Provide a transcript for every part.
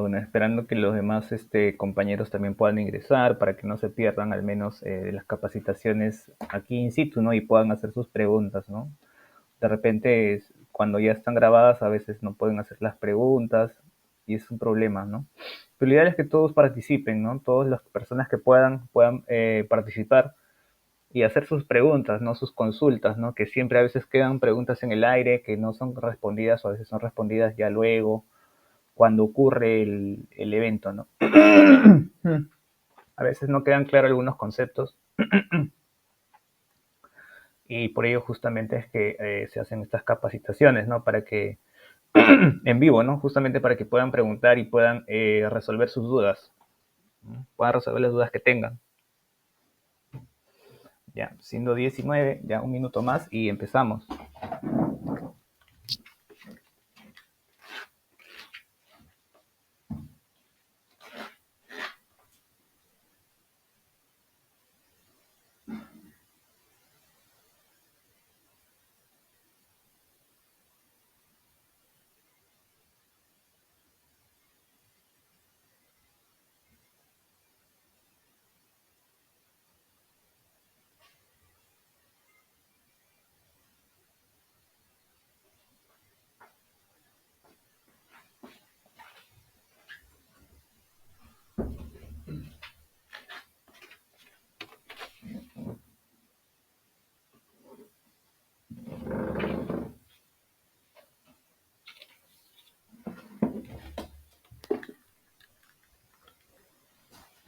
bueno, esperando que los demás compañeros también puedan ingresar para que no se pierdan al menos las capacitaciones aquí in situ, ¿no? Y puedan hacer sus preguntas, ¿no? De repente, cuando ya están grabadas, a veces no pueden hacer las preguntas y es un problema, ¿no? Pero lo ideal es que todos participen, ¿no? Todas las personas que puedan participar y hacer sus preguntas, ¿no? Sus consultas, ¿no? Que siempre a veces quedan preguntas en el aire que no son respondidas o a veces son respondidas ya luego, cuando ocurre el evento, ¿no? A veces no quedan claros algunos conceptos y por ello justamente es que se hacen estas capacitaciones, ¿no? Para que, en vivo, ¿no? Justamente para que puedan preguntar y puedan resolver sus dudas, ¿no? Puedan resolver las dudas que tengan. Ya, siendo 19, ya un minuto más y empezamos.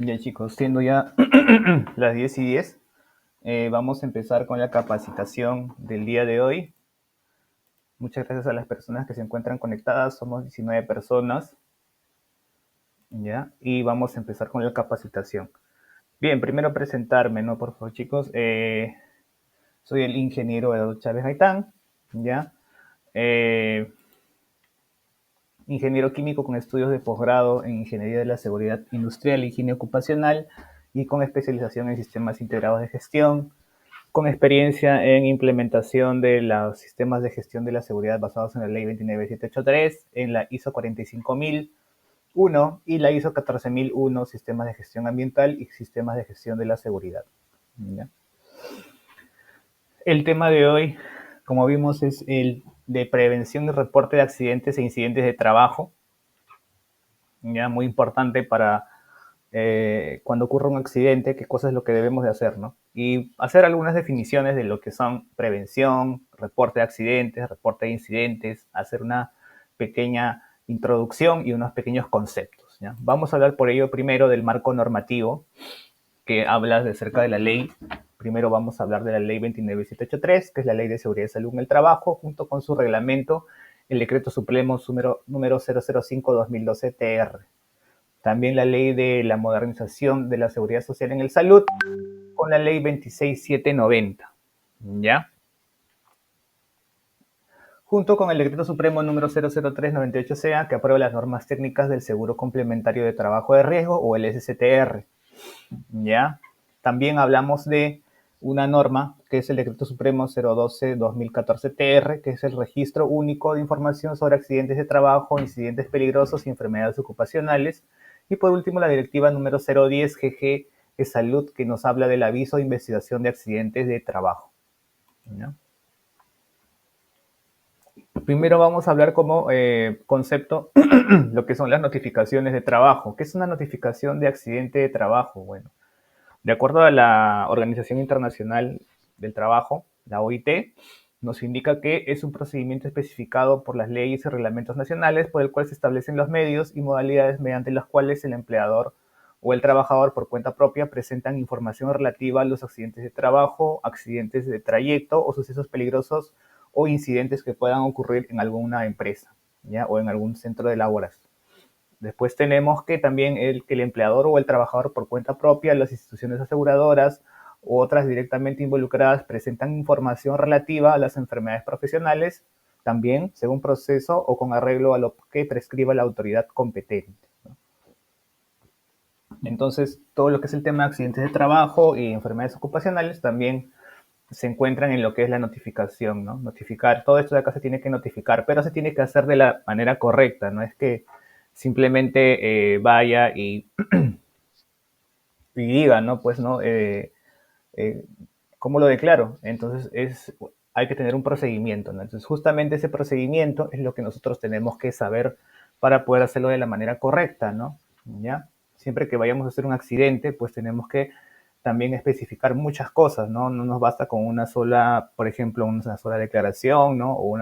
Ya chicos, siendo ya las 10:10, vamos a empezar con la capacitación del día de hoy. Muchas gracias a las personas que se encuentran conectadas, somos 19 personas, ¿ya? Y vamos a empezar con la capacitación. Bien, primero presentarme, ¿no? Por favor, chicos. Soy el ingeniero Eduardo Chávez Gaitán, ¿ya? Eh, Ingeniero químico con estudios de posgrado en Ingeniería de la Seguridad Industrial e Higiene Ocupacional y con especialización en sistemas integrados de gestión, con experiencia en implementación de los sistemas de gestión de la seguridad basados en la Ley 29783, en la ISO 45001 y la ISO 14001, sistemas de gestión ambiental y sistemas de gestión de la seguridad. ¿Ya? El tema de hoy, como vimos, es el de prevención y reporte de accidentes e incidentes de trabajo. Ya muy importante para cuando ocurre un accidente, qué cosa es lo que debemos de hacer, ¿no? Y hacer algunas definiciones de lo que son prevención, reporte de accidentes, reporte de incidentes, hacer una pequeña introducción y unos pequeños conceptos, ¿ya? Vamos a hablar por ello primero del marco normativo que habla de cerca de la ley. Primero vamos a hablar de la ley 29783, que es la ley de seguridad y salud en el trabajo, junto con su reglamento, el decreto supremo número 005-2012-TR. También la ley de la modernización de la seguridad social en el salud, con la ley 26790, ¿ya? Junto con el decreto supremo número 00398-CA, que aprueba las normas técnicas del seguro complementario de trabajo de riesgo, o el SCTR, ¿ya? También hablamos de una norma que es el decreto supremo 012-2014-TR, que es el registro único de información sobre accidentes de trabajo, incidentes peligrosos y enfermedades ocupacionales. Y por último, la directiva número 010-GG de salud, que nos habla del aviso de investigación de accidentes de trabajo, ¿ya? Primero vamos a hablar como concepto lo que son las notificaciones de trabajo. ¿Qué es una notificación de accidente de trabajo? Bueno, de acuerdo a la Organización Internacional del Trabajo, la OIT, nos indica que es un procedimiento especificado por las leyes y reglamentos nacionales por el cual se establecen los medios y modalidades mediante las cuales el empleador o el trabajador por cuenta propia presentan información relativa a los accidentes de trabajo, accidentes de trayecto o sucesos peligrosos o incidentes que puedan ocurrir en alguna empresa, ¿ya? O en algún centro de laboras. Después tenemos que también que el empleador o el trabajador por cuenta propia, las instituciones aseguradoras u otras directamente involucradas presentan información relativa a las enfermedades profesionales, también según proceso o con arreglo a lo que prescriba la autoridad competente, ¿no? Entonces, todo lo que es el tema de accidentes de trabajo y enfermedades ocupacionales también se encuentran en lo que es la notificación, ¿no? Notificar, todo esto de acá se tiene que notificar, pero se tiene que hacer de la manera correcta, no es que simplemente vaya y diga, ¿no? Pues, ¿no? Eh, ¿Cómo lo declaro? Entonces hay que tener un procedimiento, ¿no? Entonces justamente ese procedimiento es lo que nosotros tenemos que saber para poder hacerlo de la manera correcta, ¿no? ¿Ya? Siempre que vayamos a hacer un accidente, pues tenemos que también especificar muchas cosas, ¿no? No nos basta con una sola, por ejemplo, una sola declaración, ¿no? O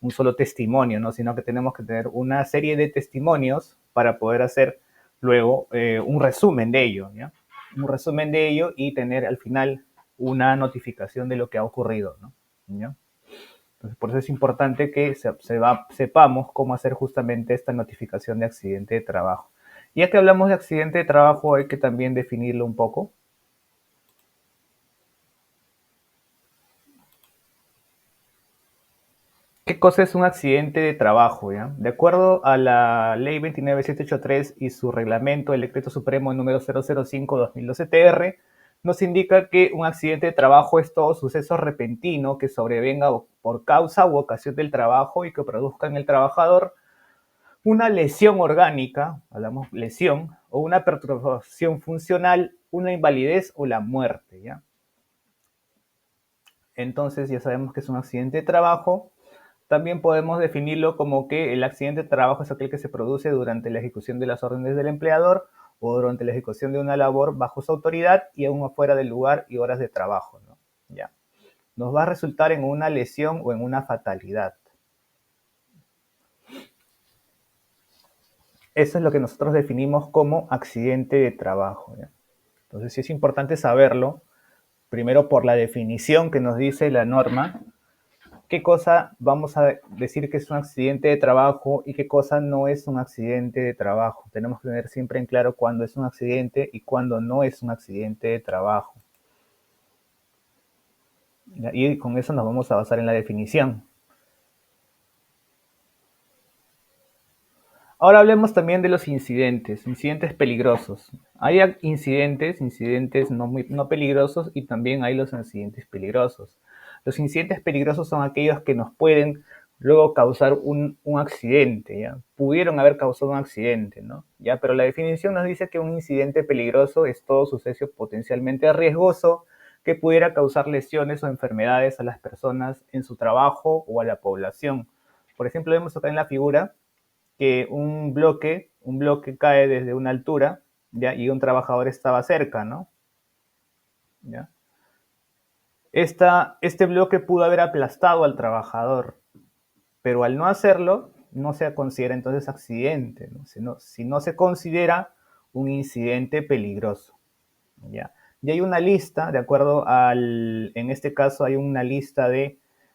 un solo testimonio, ¿no? Sino que tenemos que tener una serie de testimonios para poder hacer luego un resumen de ello, ¿ya? Un resumen de ello y tener al final una notificación de lo que ha ocurrido, ¿no? ¿Ya? Entonces, por eso es importante que sepamos cómo hacer justamente esta notificación de accidente de trabajo. Ya que hablamos de accidente de trabajo, hay que también definirlo un poco. ¿Qué cosa es un accidente de trabajo? ¿Ya? De acuerdo a la Ley 29783 y su reglamento, el Decreto Supremo número 005-2012-TR, nos indica que un accidente de trabajo es todo suceso repentino que sobrevenga por causa u ocasión del trabajo y que produzca en el trabajador una lesión orgánica, hablamos lesión, o una perturbación funcional, una invalidez o la muerte, ¿ya? Entonces ya sabemos que es un accidente de trabajo. También podemos definirlo como que el accidente de trabajo es aquel que se produce durante la ejecución de las órdenes del empleador o durante la ejecución de una labor bajo su autoridad y aún afuera del lugar y horas de trabajo, ¿no? Ya. Nos va a resultar en una lesión o en una fatalidad. Eso es lo que nosotros definimos como accidente de trabajo, ¿ya? Entonces sí es importante saberlo, primero por la definición que nos dice la norma, qué cosa vamos a decir que es un accidente de trabajo y qué cosa no es un accidente de trabajo. Tenemos que tener siempre en claro cuándo es un accidente y cuándo no es un accidente de trabajo. Y con eso nos vamos a basar en la definición. Ahora hablemos también de los incidentes peligrosos. Hay incidentes no peligrosos y también hay los incidentes peligrosos. Los incidentes peligrosos son aquellos que nos pueden luego causar un accidente, ¿ya? Pudieron haber causado un accidente, ¿no? ¿Ya? Pero la definición nos dice que un incidente peligroso es todo suceso potencialmente riesgoso que pudiera causar lesiones o enfermedades a las personas en su trabajo o a la población. Por ejemplo, vemos acá en la figura que un bloque cae desde una altura, ¿ya? Y un trabajador estaba cerca, ¿no? ¿Ya? Este bloque pudo haber aplastado al trabajador, pero al no hacerlo, no se considera entonces accidente, ¿no? Si no se considera un incidente peligroso, ¿ya? Y hay una lista, de acuerdo en este caso hay una lista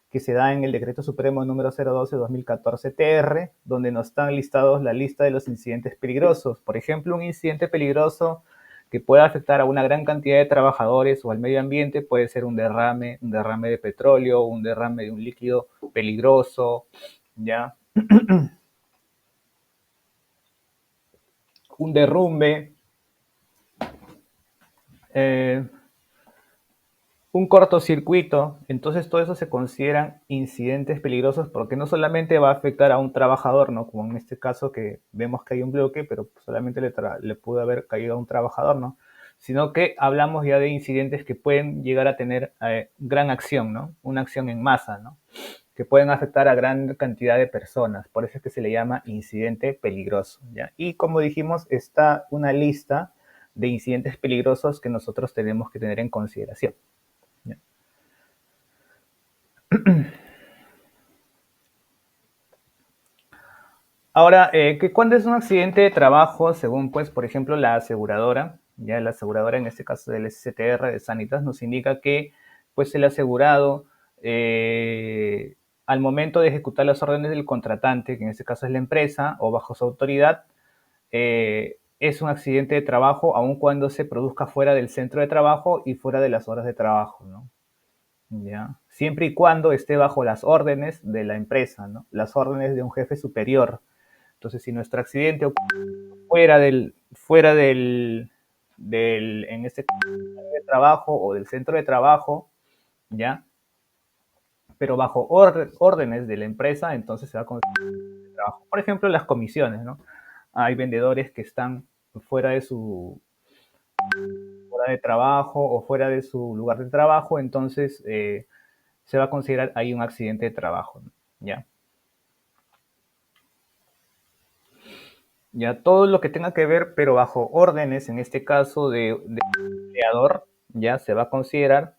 que se da en el Decreto Supremo número 012-2014-TR, donde nos están listados la lista de los incidentes peligrosos. Por ejemplo, un incidente peligroso que pueda afectar a una gran cantidad de trabajadores o al medio ambiente puede ser un derrame de petróleo, un derrame de un líquido peligroso, ¿ya? Un derrumbe, eh, un cortocircuito. Entonces todo eso se consideran incidentes peligrosos porque no solamente va a afectar a un trabajador, ¿no? Como en este caso que vemos que hay un bloque, pero solamente le pudo haber caído a un trabajador, ¿no? Sino que hablamos ya de incidentes que pueden llegar a tener gran acción, ¿no? Una acción en masa, ¿no? Que pueden afectar a gran cantidad de personas. Por eso es que se le llama incidente peligroso, ¿ya? Y como dijimos, está una lista de incidentes peligrosos que nosotros tenemos que tener en consideración. ¿Ya? Ahora, que cuando es un accidente de trabajo, según pues, por ejemplo, la aseguradora, ya la aseguradora en este caso del SCTR de Sanitas nos indica que pues el asegurado eh, al momento de ejecutar las órdenes del contratante, que en este caso es la empresa o bajo su autoridad, es un accidente de trabajo aun cuando se produzca fuera del centro de trabajo y fuera de las horas de trabajo, ¿no? ¿Ya? Siempre y cuando esté bajo las órdenes de la empresa, ¿no? Las órdenes de un jefe superior. Entonces, si nuestro accidente ocurre en este caso, de trabajo o del centro de trabajo, ¿ya? Pero bajo órdenes de la empresa, entonces se va a considerar trabajo. Por ejemplo, las comisiones, ¿no? hay vendedores que están fuera de su hora de trabajo o fuera de su lugar de trabajo, entonces se va a considerar ahí un accidente de trabajo, ¿ya? Ya todo lo que tenga que ver, pero bajo órdenes, en este caso de empleador, ya se va a considerar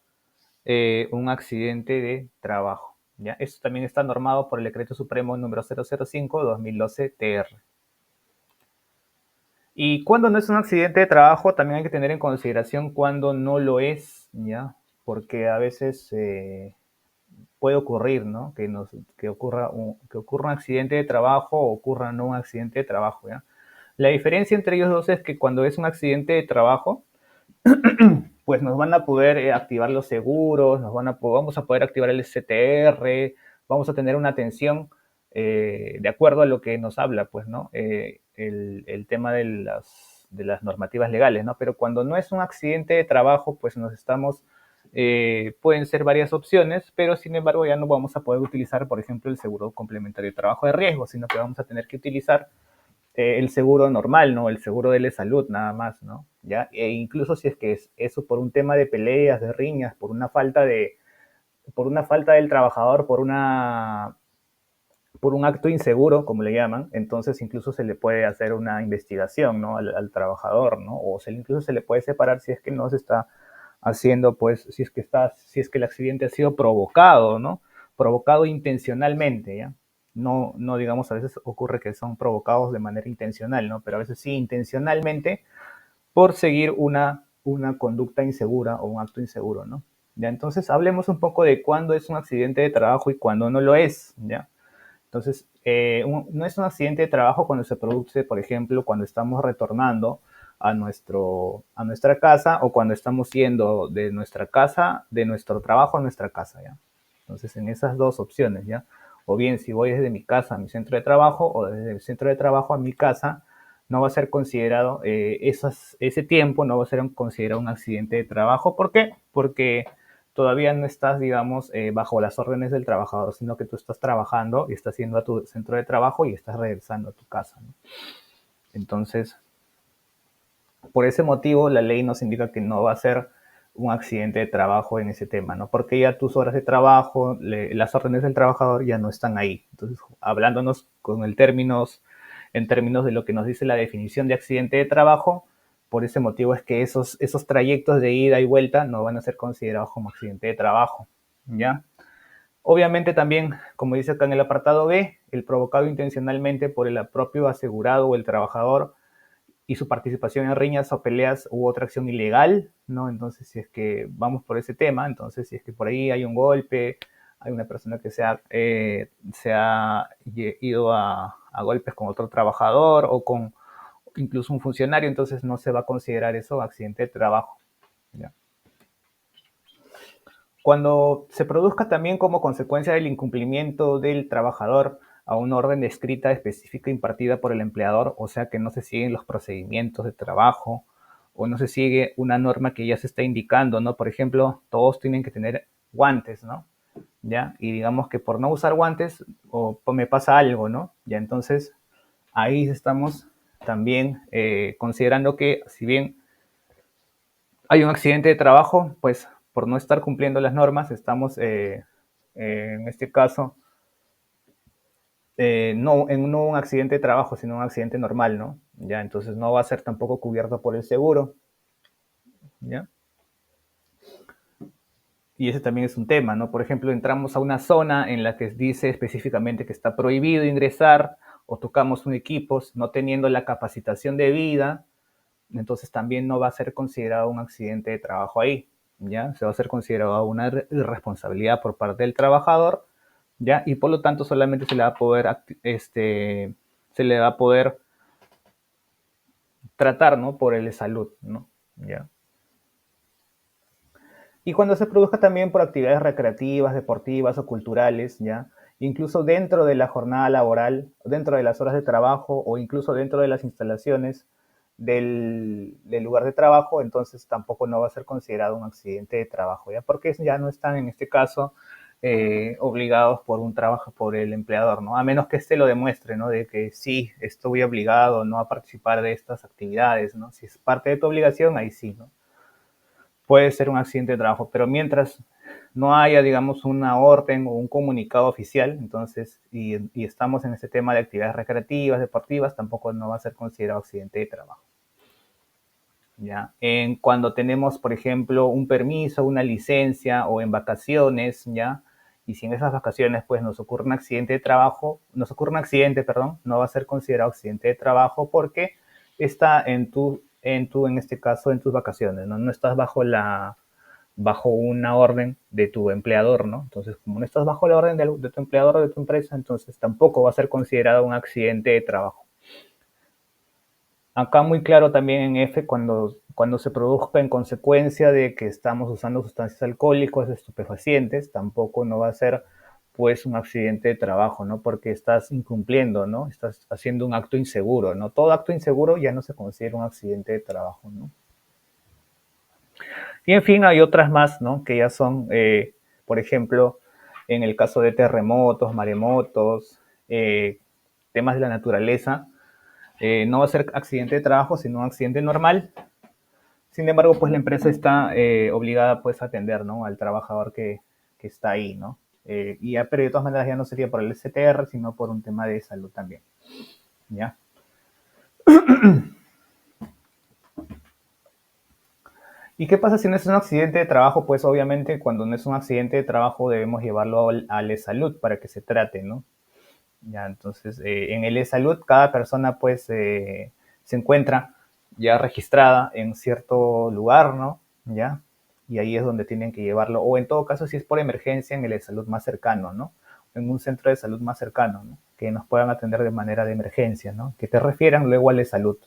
un accidente de trabajo. ¿Ya? Esto también está normado por el Decreto Supremo número 005-2012 TR. Y cuando no es un accidente de trabajo, también hay que tener en consideración cuando no lo es, ¿ya? Porque a veces puede ocurrir, ¿no? Que ocurra un accidente de trabajo o ocurra no un accidente de trabajo, ¿ya? La diferencia entre ellos dos es que cuando es un accidente de trabajo, pues nos van a poder activar los seguros, vamos a poder activar el STR, vamos a tener una atención de acuerdo a lo que nos habla, pues, ¿no? El tema de las normativas legales, ¿no? Pero cuando no es un accidente de trabajo, pues pueden ser varias opciones, pero sin embargo ya no vamos a poder utilizar, por ejemplo, el seguro complementario de trabajo de riesgo, sino que vamos a tener que utilizar el seguro normal, ¿no? El seguro de salud, nada más, ¿no? ¿Ya? E incluso si es que es eso por un tema de peleas, de riñas, por una falta del trabajador, por un acto inseguro, como le llaman, entonces incluso se le puede hacer una investigación, ¿no? Al trabajador, ¿no? Incluso se le puede separar si es que no se está haciendo, pues, si es que el accidente ha sido provocado, ¿no? Provocado intencionalmente, ¿ya? No digamos, a veces ocurre que son provocados de manera intencional, ¿no? Pero a veces sí intencionalmente por seguir una conducta insegura o un acto inseguro, ¿no? Ya, entonces hablemos un poco de cuándo es un accidente de trabajo y cuándo no lo es, ¿ya? Entonces, no es un accidente de trabajo cuando se produce, por ejemplo, cuando estamos retornando a nuestra casa o cuando estamos yendo de nuestra casa, de nuestro trabajo a nuestra casa, ¿ya? Entonces, en esas dos opciones, ¿ya? O bien, si voy desde mi casa a mi centro de trabajo o desde el centro de trabajo a mi casa, no va a ser considerado, ese tiempo no va a ser considerado un accidente de trabajo. ¿Por qué? Porque todavía no estás, digamos, bajo las órdenes del trabajador, sino que tú estás trabajando y estás yendo a tu centro de trabajo y estás regresando a tu casa, ¿no? Entonces, por ese motivo, la ley nos indica que no va a ser un accidente de trabajo en ese tema, ¿no? Porque ya tus horas de trabajo, las órdenes del trabajador ya no están ahí. Entonces, hablándonos en términos de lo que nos dice la definición de accidente de trabajo, por ese motivo es que esos trayectos de ida y vuelta no van a ser considerados como accidente de trabajo, ¿ya? Obviamente también, como dice acá en el apartado B, el provocado intencionalmente por el propio asegurado o el trabajador y su participación en riñas o peleas u otra acción ilegal, ¿no? Entonces, si es que vamos por ese tema, entonces si es que por ahí hay un golpe, hay una persona que se ha ido a golpes con otro trabajador o con incluso un funcionario, entonces no se va a considerar eso accidente de trabajo, ¿ya? Cuando se produzca también como consecuencia del incumplimiento del trabajador a una orden escrita específica impartida por el empleador, o sea que no se siguen los procedimientos de trabajo o no se sigue una norma que ya se está indicando, ¿no? Por ejemplo, todos tienen que tener guantes, ¿no? ¿Ya? Y digamos que por no usar guantes o me pasa algo, ¿no? Ya entonces ahí estamos también considerando que si bien hay un accidente de trabajo, pues por no estar cumpliendo las normas, estamos en este caso no un accidente de trabajo, sino un accidente normal, ¿no? Ya, entonces no va a ser tampoco cubierto por el seguro, ¿ya? Y ese también es un tema, ¿no? Por ejemplo, entramos a una zona en la que dice específicamente que está prohibido ingresar o tocamos un equipo no teniendo la capacitación debida, entonces también no va a ser considerado un accidente de trabajo ahí, ¿ya? Se va a ser considerado una irresponsabilidad por parte del trabajador, ¿ya? Y por lo tanto solamente se le va a poder tratar, ¿no? Por el de salud, ¿no? ¿Ya? Y cuando se produzca también por actividades recreativas, deportivas o culturales, ¿ya? Incluso dentro de la jornada laboral, dentro de las horas de trabajo o incluso dentro de las instalaciones del lugar de trabajo, entonces tampoco no va a ser considerado un accidente de trabajo, ¿ya? Porque ya no están en este caso obligados por un trabajo, por el empleador, ¿no? A menos que éste lo demuestre, ¿no? De que sí, estoy obligado, ¿no? A participar de estas actividades, ¿no? Si es parte de tu obligación, ahí sí, ¿no? Puede ser un accidente de trabajo, pero mientras no haya, digamos, una orden o un comunicado oficial, entonces, y estamos en este tema de actividades recreativas, deportivas, tampoco no va a ser considerado accidente de trabajo. ¿Ya? Cuando tenemos, por ejemplo, un permiso, una licencia o en vacaciones, ¿ya? Y si en esas vacaciones pues nos ocurre un accidente de trabajo, nos ocurre un accidente, perdón, no va a ser considerado accidente de trabajo porque está en este caso, en tus vacaciones, ¿no? No estás bajo una orden de tu empleador, ¿no? Entonces, como no estás bajo la orden de tu empleador o de tu empresa, entonces tampoco va a ser considerado un accidente de trabajo. Acá muy claro también en F cuando se produzca en consecuencia de que estamos usando sustancias alcohólicas, estupefacientes, tampoco no va a ser pues un accidente de trabajo, ¿no? Porque estás incumpliendo, ¿no? Estás haciendo un acto inseguro, ¿no? Todo acto inseguro ya no se considera un accidente de trabajo, ¿no? Y en fin, hay otras más, ¿no? Que ya son, por ejemplo, en el caso de terremotos, maremotos, temas de la naturaleza, no va a ser accidente de trabajo, sino un accidente normal. Sin embargo, pues la empresa está obligada pues a atender, ¿no? Al trabajador que está ahí, ¿no? Pero de todas maneras ya no sería por el STR, sino por un tema de salud también, ¿ya? ¿Y qué pasa si no es un accidente de trabajo? Pues obviamente cuando no es un accidente de trabajo debemos llevarlo al e-salud para que se trate, ¿no? Ya, entonces en el e-salud cada persona pues se encuentra ya registrada en cierto lugar, ¿no? Ya, y ahí es donde tienen que llevarlo, o en todo caso si es por emergencia en el e-salud más cercano, ¿no? En un centro de salud más cercano, ¿no? Que nos puedan atender de manera de emergencia, ¿no? Que te refieran luego al e-salud,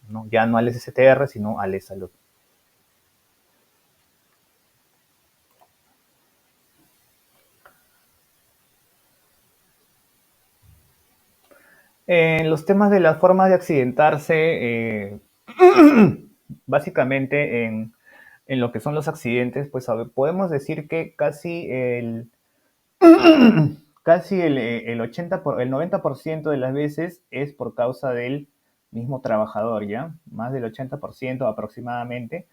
¿no? Ya no al STR, sino al e-salud. En los temas de las formas de accidentarse, básicamente en lo que son los accidentes, pues podemos decir que casi el 80 el 90% de las veces es por causa del mismo trabajador, ¿ya? Más del 80% aproximadamente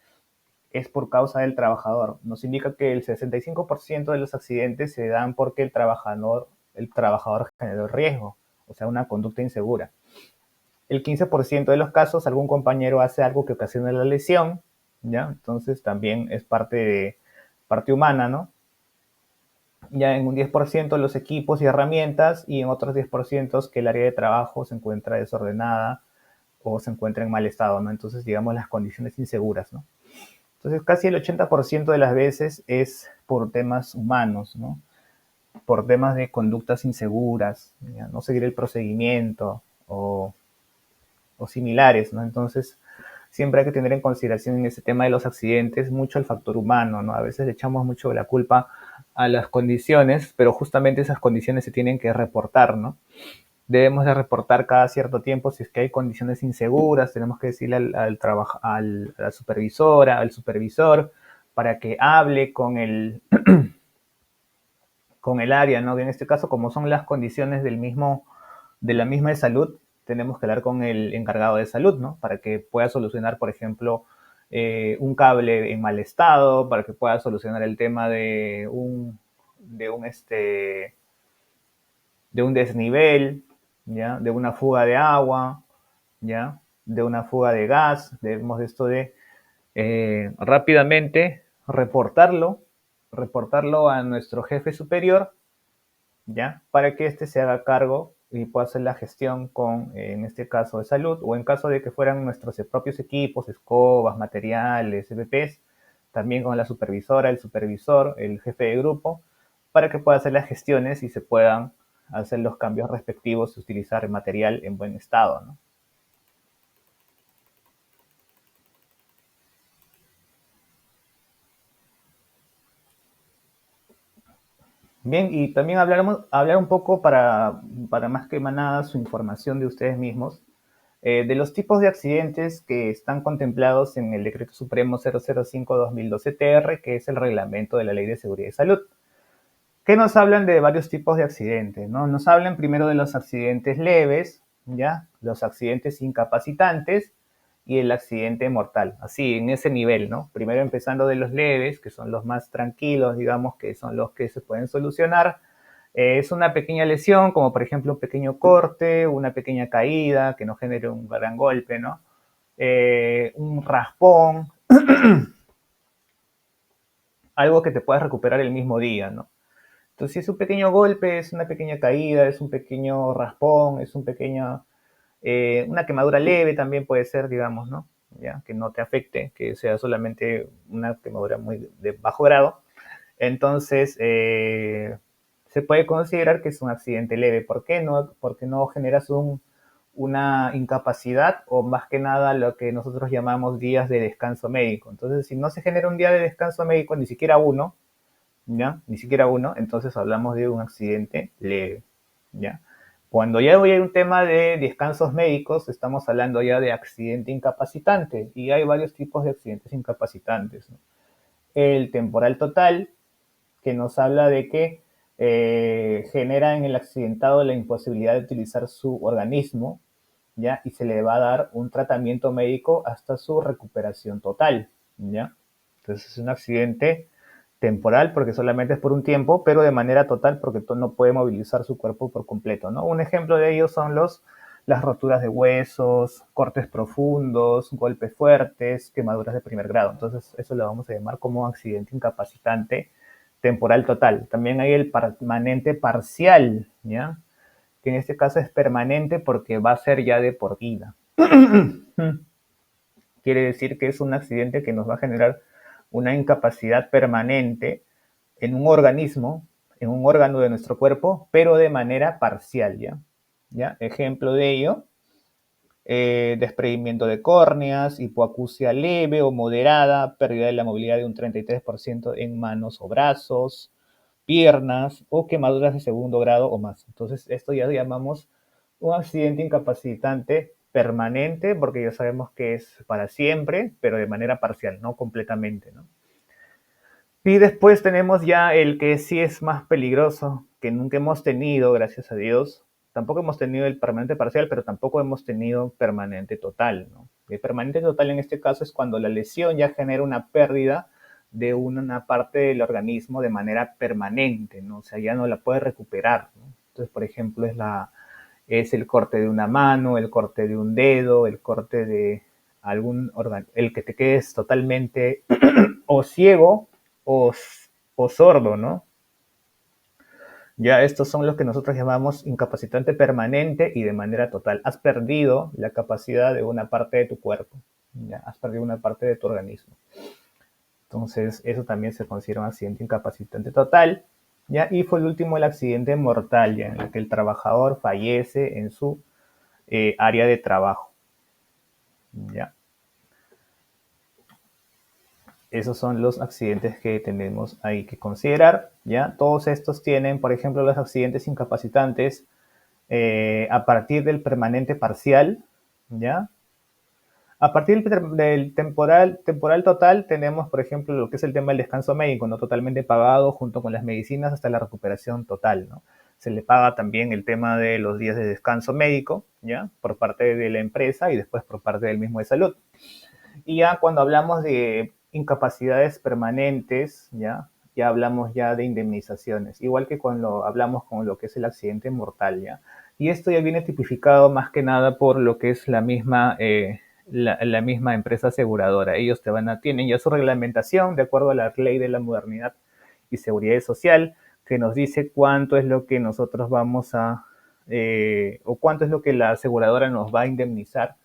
es por causa del trabajador. Nos indica que el 65% de los accidentes se dan porque el trabajador generó riesgo, o sea, una conducta insegura. El 15% de los casos, algún compañero hace algo que ocasiona la lesión, ¿ya? Entonces también es parte humana, ¿no? Ya en un 10% los equipos y herramientas y en otros 10% que el área de trabajo se encuentra desordenada o se encuentra en mal estado, ¿no? Entonces, digamos, las condiciones inseguras, ¿no? Entonces, casi el 80% de las veces es por temas humanos, ¿no? Por temas de conductas inseguras, ¿ya? No seguir el procedimiento o similares, ¿no? Entonces, siempre hay que tener en consideración en ese tema de los accidentes mucho el factor humano, ¿no? A veces le echamos mucho la culpa a las condiciones, pero justamente esas condiciones se tienen que reportar, ¿no? Debemos de reportar cada cierto tiempo si es que hay condiciones inseguras, tenemos que decirle a la supervisora, al supervisor, para que hable con el área, ¿no? En este caso, como son las condiciones de la misma de salud, tenemos que hablar con el encargado de salud, ¿no? Para que pueda solucionar, por ejemplo, un cable en mal estado, para que pueda solucionar el tema de un desnivel, ¿ya? De una fuga de agua, ¿ya? De una fuga de gas. Debemos de esto de rápidamente reportarlo a nuestro jefe superior, ¿ya? Para que éste se haga cargo y pueda hacer la gestión en este caso, de salud, o en caso de que fueran nuestros propios equipos, escobas, materiales, EPPs, también con la supervisora, el supervisor, el jefe de grupo, para que pueda hacer las gestiones y se puedan hacer los cambios respectivos y utilizar el material en buen estado, ¿no? Bien, y también hablar un poco para más que nada su información de ustedes mismos, de los tipos de accidentes que están contemplados en el Decreto Supremo 005-2012-TR, que es el reglamento de la Ley de Seguridad y Salud. ¿Qué nos hablan de varios tipos de accidentes? ¿No? Nos hablan primero de los accidentes leves, ¿ya? Los accidentes incapacitantes y el accidente mortal. Así, en ese nivel, ¿no? Primero empezando de los leves, que son los más tranquilos, digamos, que son los que se pueden solucionar. Es una pequeña lesión, como por ejemplo un pequeño corte, una pequeña caída, que no genere un gran golpe, ¿no? Un raspón, algo que te puedas recuperar el mismo día, ¿no? Entonces, si es un pequeño golpe, es una pequeña caída, es un pequeño raspón, es un pequeño, una quemadura leve también puede ser, digamos, ¿no? Ya, que no te afecte, que sea solamente una quemadura muy de bajo grado. Entonces, se puede considerar que es un accidente leve. ¿Por qué no? Porque no generas una incapacidad o más que nada lo que nosotros llamamos días de descanso médico. Entonces, si no se genera un día de descanso médico, ni siquiera uno, ¿ya? Ni siquiera uno, entonces hablamos de un accidente leve, ¿ya? Cuando ya voy a un tema de descansos médicos, estamos hablando ya de accidente incapacitante y hay varios tipos de accidentes incapacitantes, ¿no? El temporal total, que nos habla de que genera en el accidentado la imposibilidad de utilizar su organismo, ¿ya? Y se le va a dar un tratamiento médico hasta su recuperación total, ¿ya? Entonces es un accidente temporal porque solamente es por un tiempo, pero de manera total porque no puede movilizar su cuerpo por completo, ¿no? Un ejemplo de ello son las roturas de huesos, cortes profundos, golpes fuertes, quemaduras de primer grado. Entonces eso lo vamos a llamar como accidente incapacitante temporal total. También hay el permanente parcial, ¿ya? Que en este caso es permanente porque va a ser ya de por vida. Quiere decir que es un accidente que nos va a generar una incapacidad permanente en un organismo, en un órgano de nuestro cuerpo, pero de manera parcial, ¿ya? ¿Ya? Ejemplo de ello, desprendimiento de córneas, hipoacusia leve o moderada, pérdida de la movilidad de un 33% en manos o brazos, piernas o quemaduras de segundo grado o más. Entonces, esto ya llamamos un accidente incapacitante permanente, porque ya sabemos que es para siempre, pero de manera parcial, no completamente, ¿no? Y después tenemos ya el que sí es más peligroso, que nunca hemos tenido, gracias a Dios. Tampoco hemos tenido el permanente parcial, pero tampoco hemos tenido permanente total, ¿no? El permanente total en este caso es cuando la lesión ya genera una pérdida de una parte del organismo de manera permanente, ¿no? O sea, ya no la puede recuperar, ¿no? Entonces, por ejemplo, es el corte de una mano, el corte de un dedo, el corte de algún órgano, el que te quedes totalmente o ciego o, o sordo, ¿no? Ya estos son los que nosotros llamamos incapacitante permanente y de manera total. Has perdido la capacidad de una parte de tu cuerpo, ya has perdido una parte de tu organismo. Entonces, eso también se considera un accidente incapacitante total, ¿ya? Y fue el último, el accidente mortal, ¿ya? En el que el trabajador fallece en su área de trabajo, ¿ya? Esos son los accidentes que tenemos ahí que considerar, ¿ya? Todos estos tienen, por ejemplo, los accidentes incapacitantes a partir del permanente parcial, ¿ya? A partir del temporal total tenemos, por ejemplo, lo que es el tema del descanso médico, no totalmente pagado junto con las medicinas hasta la recuperación total, ¿no? Se le paga también el tema de los días de descanso médico, ¿ya? Por parte de la empresa y después por parte del mismo de salud. Y ya cuando hablamos de incapacidades permanentes, ¿ya? Ya hablamos ya de indemnizaciones, igual que cuando hablamos con lo que es el accidente mortal, ¿ya? Y esto ya viene tipificado más que nada por lo que es la misma empresa aseguradora. Ellos tienen ya su reglamentación de acuerdo a la ley de la modernidad y seguridad social, que nos dice cuánto es lo que nosotros o cuánto es lo que la aseguradora nos va a indemnizar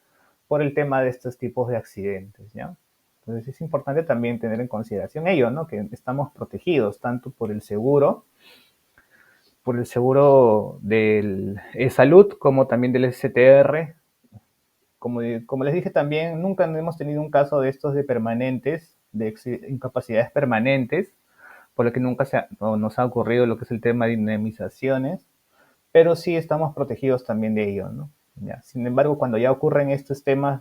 por el tema de estos tipos de accidentes, ¿ya? Entonces es importante también tener en consideración ello, ¿no? Que estamos protegidos tanto por el seguro de salud como también del STR. Como les dije también, nunca hemos tenido un caso de estos de permanentes, de incapacidades permanentes, por lo que nunca nos ha ocurrido lo que es el tema de indemnizaciones, pero sí estamos protegidos también de ello, ¿no? Ya. Sin embargo, cuando ya ocurren estos temas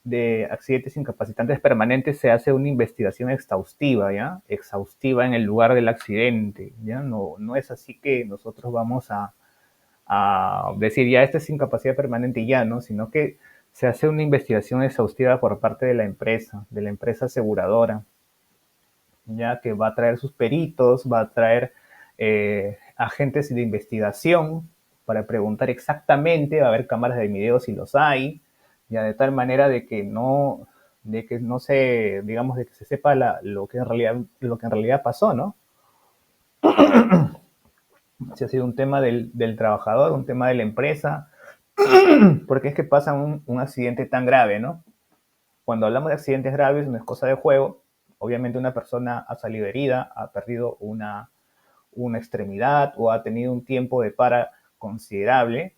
de accidentes incapacitantes permanentes se hace una investigación exhaustiva, ¿ya? Exhaustiva en el lugar del accidente, ¿ya? No es así que nosotros vamos a decir ya esta es incapacidad permanente y ya, ¿no? Sino que se hace una investigación exhaustiva por parte de la empresa aseguradora, ya que va a traer sus peritos, va a traer agentes de investigación para preguntar exactamente, va a haber cámaras de video si los hay, ya de tal manera de que no se, digamos, de que se sepa lo que en realidad pasó, ¿no? Si ha sido un tema del trabajador, un tema de la empresa, porque es que pasa un accidente tan grave, ¿no? Cuando hablamos de accidentes graves no es cosa de juego, obviamente una persona ha salido herida, ha perdido una extremidad o ha tenido un tiempo de para considerable,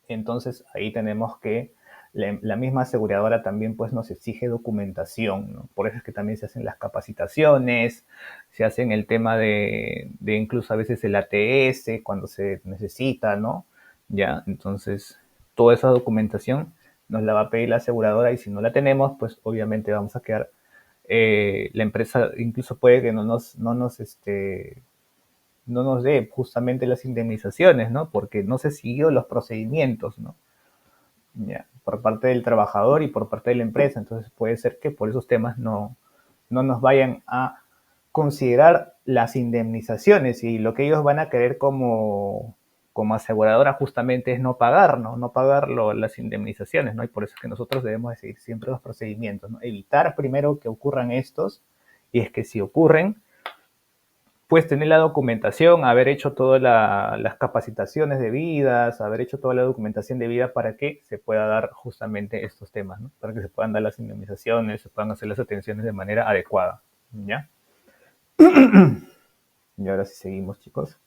entonces ahí tenemos que la misma aseguradora también pues nos exige documentación, ¿no? Por eso es que también se hacen las capacitaciones, se hacen el tema de incluso a veces el ATS cuando se necesita, ¿no? Ya, entonces toda esa documentación nos la va a pedir la aseguradora y si no la tenemos, pues obviamente vamos a quedar, la empresa incluso puede que no nos dé justamente las indemnizaciones, ¿no? Porque no se siguió los procedimientos, ¿no? Ya, por parte del trabajador y por parte de la empresa. Entonces puede ser que por esos temas no nos vayan a considerar las indemnizaciones y lo que ellos van a querer como aseguradora justamente es no pagar, ¿no? No pagar las indemnizaciones, ¿no? Y por eso es que nosotros debemos de seguir siempre los procedimientos, ¿no? Evitar primero que ocurran estos y es que si ocurren, pues tener la documentación, haber hecho todas las capacitaciones debidas, haber hecho toda la documentación debida para que se pueda dar justamente estos temas, ¿no? Para que se puedan dar las indemnizaciones, se puedan hacer las atenciones de manera adecuada, ¿ya? Y ahora sí seguimos, chicos.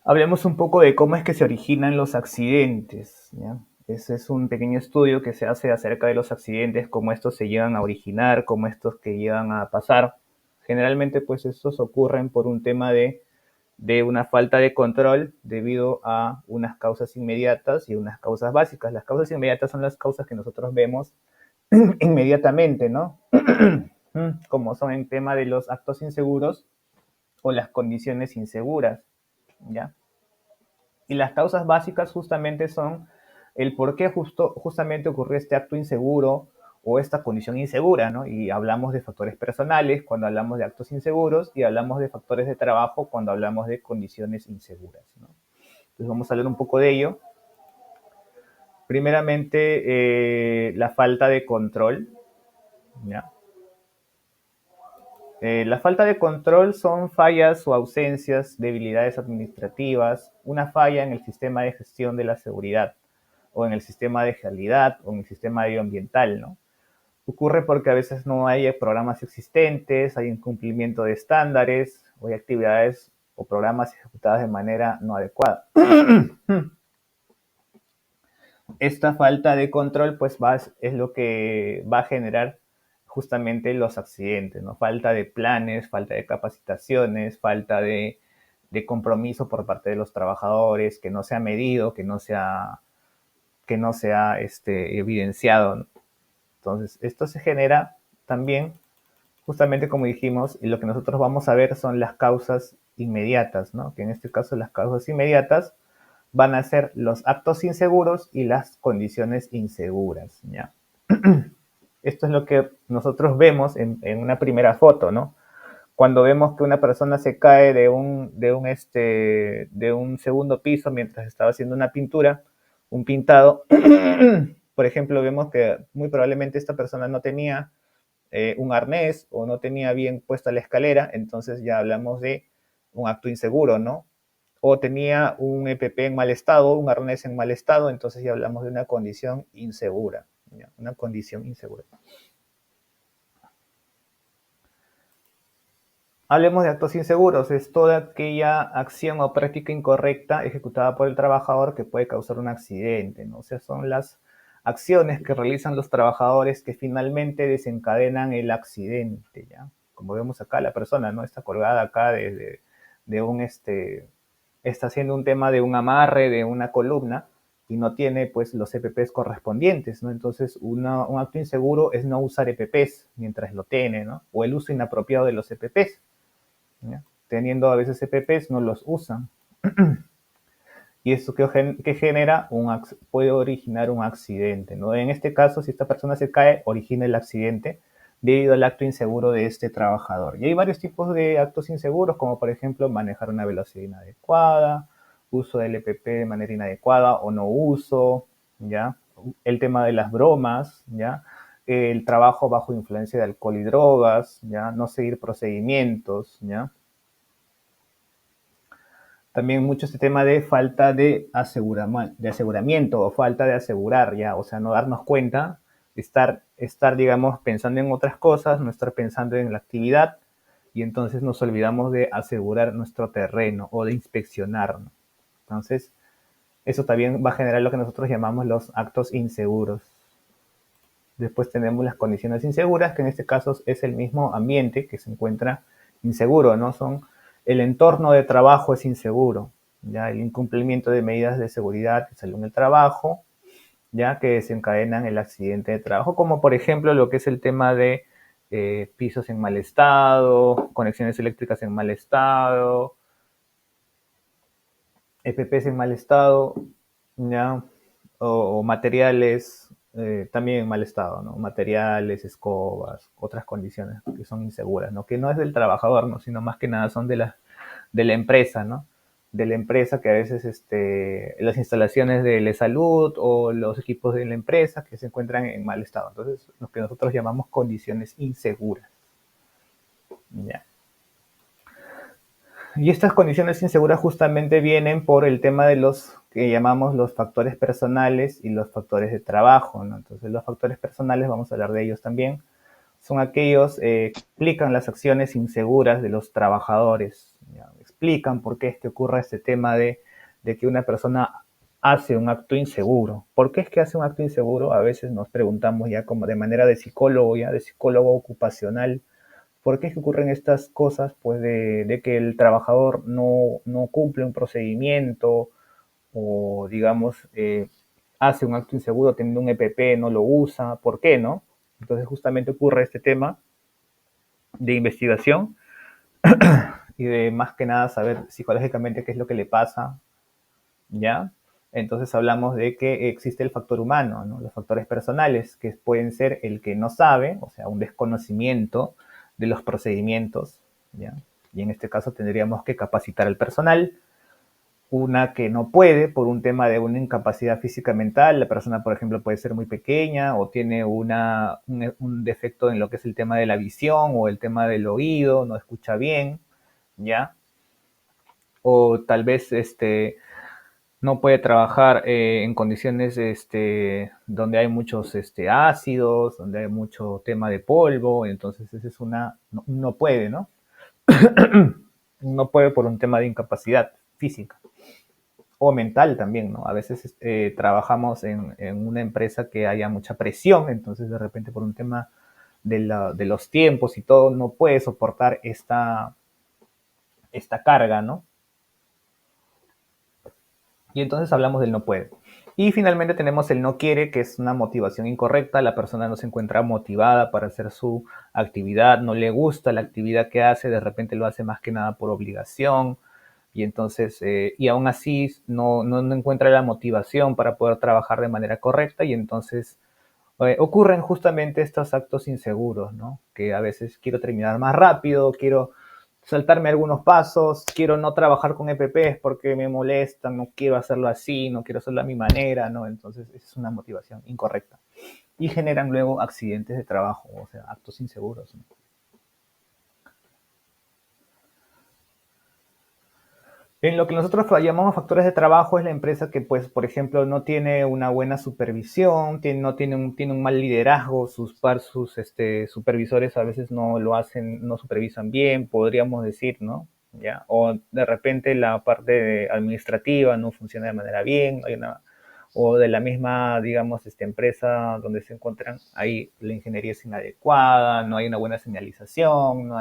Hablemos un poco de cómo es que se originan los accidentes, ¿ya? Ese es un pequeño estudio que se hace acerca de los accidentes, cómo estos se llegan a originar, cómo estos que llegan a pasar. Generalmente, pues estos ocurren por un tema de una falta de control debido a unas causas inmediatas y unas causas básicas. Las causas inmediatas son las causas que nosotros vemos inmediatamente, ¿no? Como son el tema de los actos inseguros o las condiciones inseguras, ¿ya? Y las causas básicas justamente son el por qué justamente ocurrió este acto inseguro o esta condición insegura, ¿no? Y hablamos de factores personales cuando hablamos de actos inseguros y hablamos de factores de trabajo cuando hablamos de condiciones inseguras, ¿no? Entonces vamos a hablar un poco de ello. Primeramente, la falta de control, ¿ya? La falta de control son fallas o ausencias, debilidades administrativas, una falla en el sistema de gestión de la seguridad o en el sistema de calidad o en el sistema medioambiental, ¿no? Ocurre porque a veces no hay programas existentes, hay incumplimiento de estándares o hay actividades o programas ejecutadas de manera no adecuada. Esta falta de control pues es lo que va a generar justamente los accidentes, ¿no? Falta de planes, falta de capacitaciones, falta de compromiso por parte de los trabajadores, que no se ha medido, que no se ha evidenciado, ¿no? Entonces, esto se genera también, justamente como dijimos, y lo que nosotros vamos a ver son las causas inmediatas, ¿no? Que en este caso las causas inmediatas van a ser los actos inseguros y las condiciones inseguras, ¿ya? Esto es lo que nosotros vemos en una primera foto, ¿no? Cuando vemos que una persona se cae de un segundo piso mientras estaba haciendo una pintura, un pintado, por ejemplo, vemos que muy probablemente esta persona no tenía un arnés o no tenía bien puesta la escalera, entonces ya hablamos de un acto inseguro, ¿no? O tenía un EPP en mal estado, un arnés en mal estado, entonces ya hablamos de una condición insegura, ¿ya? Una condición insegura. Hablemos de actos inseguros, es toda aquella acción o práctica incorrecta ejecutada por el trabajador que puede causar un accidente, ¿no? O sea, son las acciones que realizan los trabajadores que finalmente desencadenan el accidente, ¿ya? Como vemos acá, la persona, ¿no? Está colgada acá de un, está haciendo un tema de un amarre de una columna y no tiene pues los EPPs correspondientes, ¿no? Entonces un acto inseguro es no usar EPPs mientras lo tiene, ¿no? O el uso inapropiado de los EPPs, ¿ya? Teniendo a veces EPPs no los usan. Y esto que genera puede originar un accidente, ¿no? En este caso, si esta persona se cae, origina el accidente debido al acto inseguro de este trabajador. Y hay varios tipos de actos inseguros, como por ejemplo manejar una velocidad inadecuada, uso del EPP de manera inadecuada o no uso, ¿ya? El tema de las bromas, ¿ya? El trabajo bajo influencia de alcohol y drogas, ¿ya? No seguir procedimientos, ¿ya? También mucho este tema de falta de aseguramiento o falta de asegurar, ya, o sea, no darnos cuenta, estar, digamos, pensando en otras cosas, no estar pensando en la actividad, y entonces nos olvidamos de asegurar nuestro terreno o de inspeccionarnos. Entonces, eso también va a generar lo que nosotros llamamos los actos inseguros. Después tenemos las condiciones inseguras, que en este caso es el mismo ambiente que se encuentra inseguro, ¿no? El entorno de trabajo es inseguro, ya el incumplimiento de medidas de seguridad y salud en el trabajo, ya que desencadenan el accidente de trabajo, como por ejemplo lo que es el tema de pisos en mal estado, conexiones eléctricas en mal estado, EPPs en mal estado, ¿ya? O materiales también en mal estado, ¿no? Materiales, escobas, otras condiciones que son inseguras, ¿no? Que no es del trabajador, ¿no? Sino más que nada son de la empresa, ¿no? De la empresa que a veces las instalaciones de salud o los equipos de la empresa que se encuentran en mal estado. Entonces, lo que nosotros llamamos condiciones inseguras. ¿Ya? Y estas condiciones inseguras justamente vienen por el tema de los que llamamos los factores personales y los factores de trabajo, ¿no? Entonces, los factores personales, vamos a hablar de ellos también, son aquellos que explican las acciones inseguras de los trabajadores, ¿ya? Explican por qué es que ocurre este tema de que una persona hace un acto inseguro. ¿Por qué es que hace un acto inseguro? A veces nos preguntamos ya como de manera de psicólogo, ya de psicólogo ocupacional, ¿por qué es que ocurren estas cosas? Pues de que el trabajador no cumple un procedimiento o, digamos, hace un acto inseguro teniendo un EPP, no lo usa, ¿por qué no? Entonces justamente ocurre este tema de investigación y de más que nada saber psicológicamente qué es lo que le pasa, ¿ya? Entonces hablamos de que existe el factor humano, ¿no? Los factores personales, que pueden ser el que no sabe, o sea, un desconocimiento de los procedimientos, ¿ya? Y en este caso tendríamos que capacitar al personal. Una que no puede por un tema de una incapacidad física mental. La persona, por ejemplo, puede ser muy pequeña o tiene un defecto en lo que es el tema de la visión o el tema del oído, no escucha bien, ¿ya? O tal vez no puede trabajar en condiciones donde hay muchos ácidos, donde hay mucho tema de polvo, entonces esa es no puede, ¿no? No puede por un tema de incapacidad física o mental también, ¿no? A veces trabajamos en una empresa que haya mucha presión, entonces de repente por un tema de los tiempos y todo, no puede soportar esta carga, ¿no? Y entonces hablamos del no puede. Y finalmente tenemos el no quiere, que es una motivación incorrecta. La persona no se encuentra motivada para hacer su actividad, no le gusta la actividad que hace, de repente lo hace más que nada por obligación. Y entonces, y aún así no encuentra la motivación para poder trabajar de manera correcta. Y entonces ocurren justamente estos actos inseguros, ¿no? Que a veces quiero terminar más rápido, quiero saltarme algunos pasos, quiero no trabajar con EPPs porque me molestan, no quiero hacerlo así, no quiero hacerlo a mi manera, ¿no? Entonces, esa es una motivación incorrecta. Y generan luego accidentes de trabajo, o sea, actos inseguros, ¿no? En lo que nosotros llamamos factores de trabajo es la empresa que, pues, por ejemplo, no tiene una buena supervisión, tiene un mal liderazgo, sus supervisores a veces no lo hacen, no supervisan bien, podríamos decir, ¿no? ¿Ya? O de repente la parte administrativa no funciona de manera bien, o de la misma, digamos, empresa donde se encuentran, ahí la ingeniería es inadecuada, no hay una buena señalización, no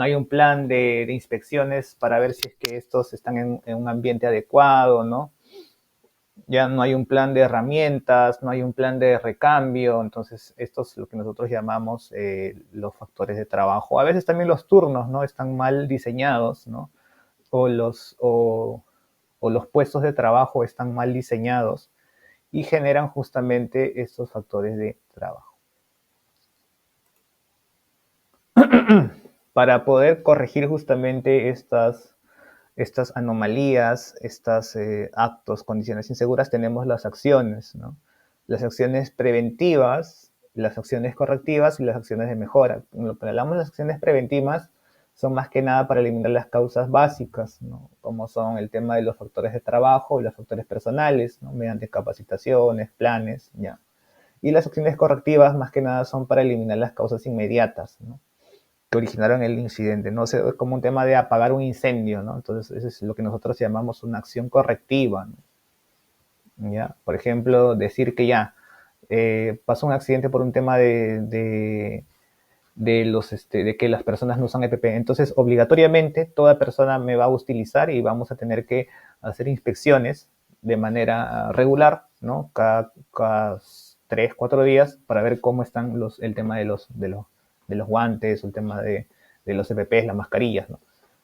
hay un plan de inspecciones para ver si es que estos están en un ambiente adecuado, ¿no? ya no hay un plan de herramientas, no hay un plan de recambio, entonces esto es lo que nosotros llamamos los factores de trabajo. A veces también los turnos, ¿no? Están mal diseñados, ¿no? O o los puestos de trabajo están mal diseñados y generan justamente estos factores de trabajo. Para poder corregir justamente estas anomalías, estos actos, condiciones inseguras, tenemos las acciones, ¿no? Las acciones preventivas, las acciones correctivas y las acciones de mejora. Lo que hablamos de las acciones preventivas son más que nada para eliminar las causas básicas, ¿no? Como son el tema de los factores de trabajo y los factores personales, ¿no? Mediante capacitaciones, planes, ya. Y las acciones correctivas más que nada son para eliminar las causas inmediatas, ¿no? Que originaron el incidente, ¿no? O sea, es como un tema de apagar un incendio, ¿no? Entonces, eso es lo que nosotros llamamos una acción correctiva, ¿no? ¿Ya? Por ejemplo, decir que ya pasó un accidente por un tema de que las personas no usan EPP. Entonces, obligatoriamente, toda persona me va a utilizar y vamos a tener que hacer inspecciones de manera regular, ¿no? Cada 3, 4 días para ver cómo están el tema de los guantes, el tema de los EPPs, las mascarillas, ¿no?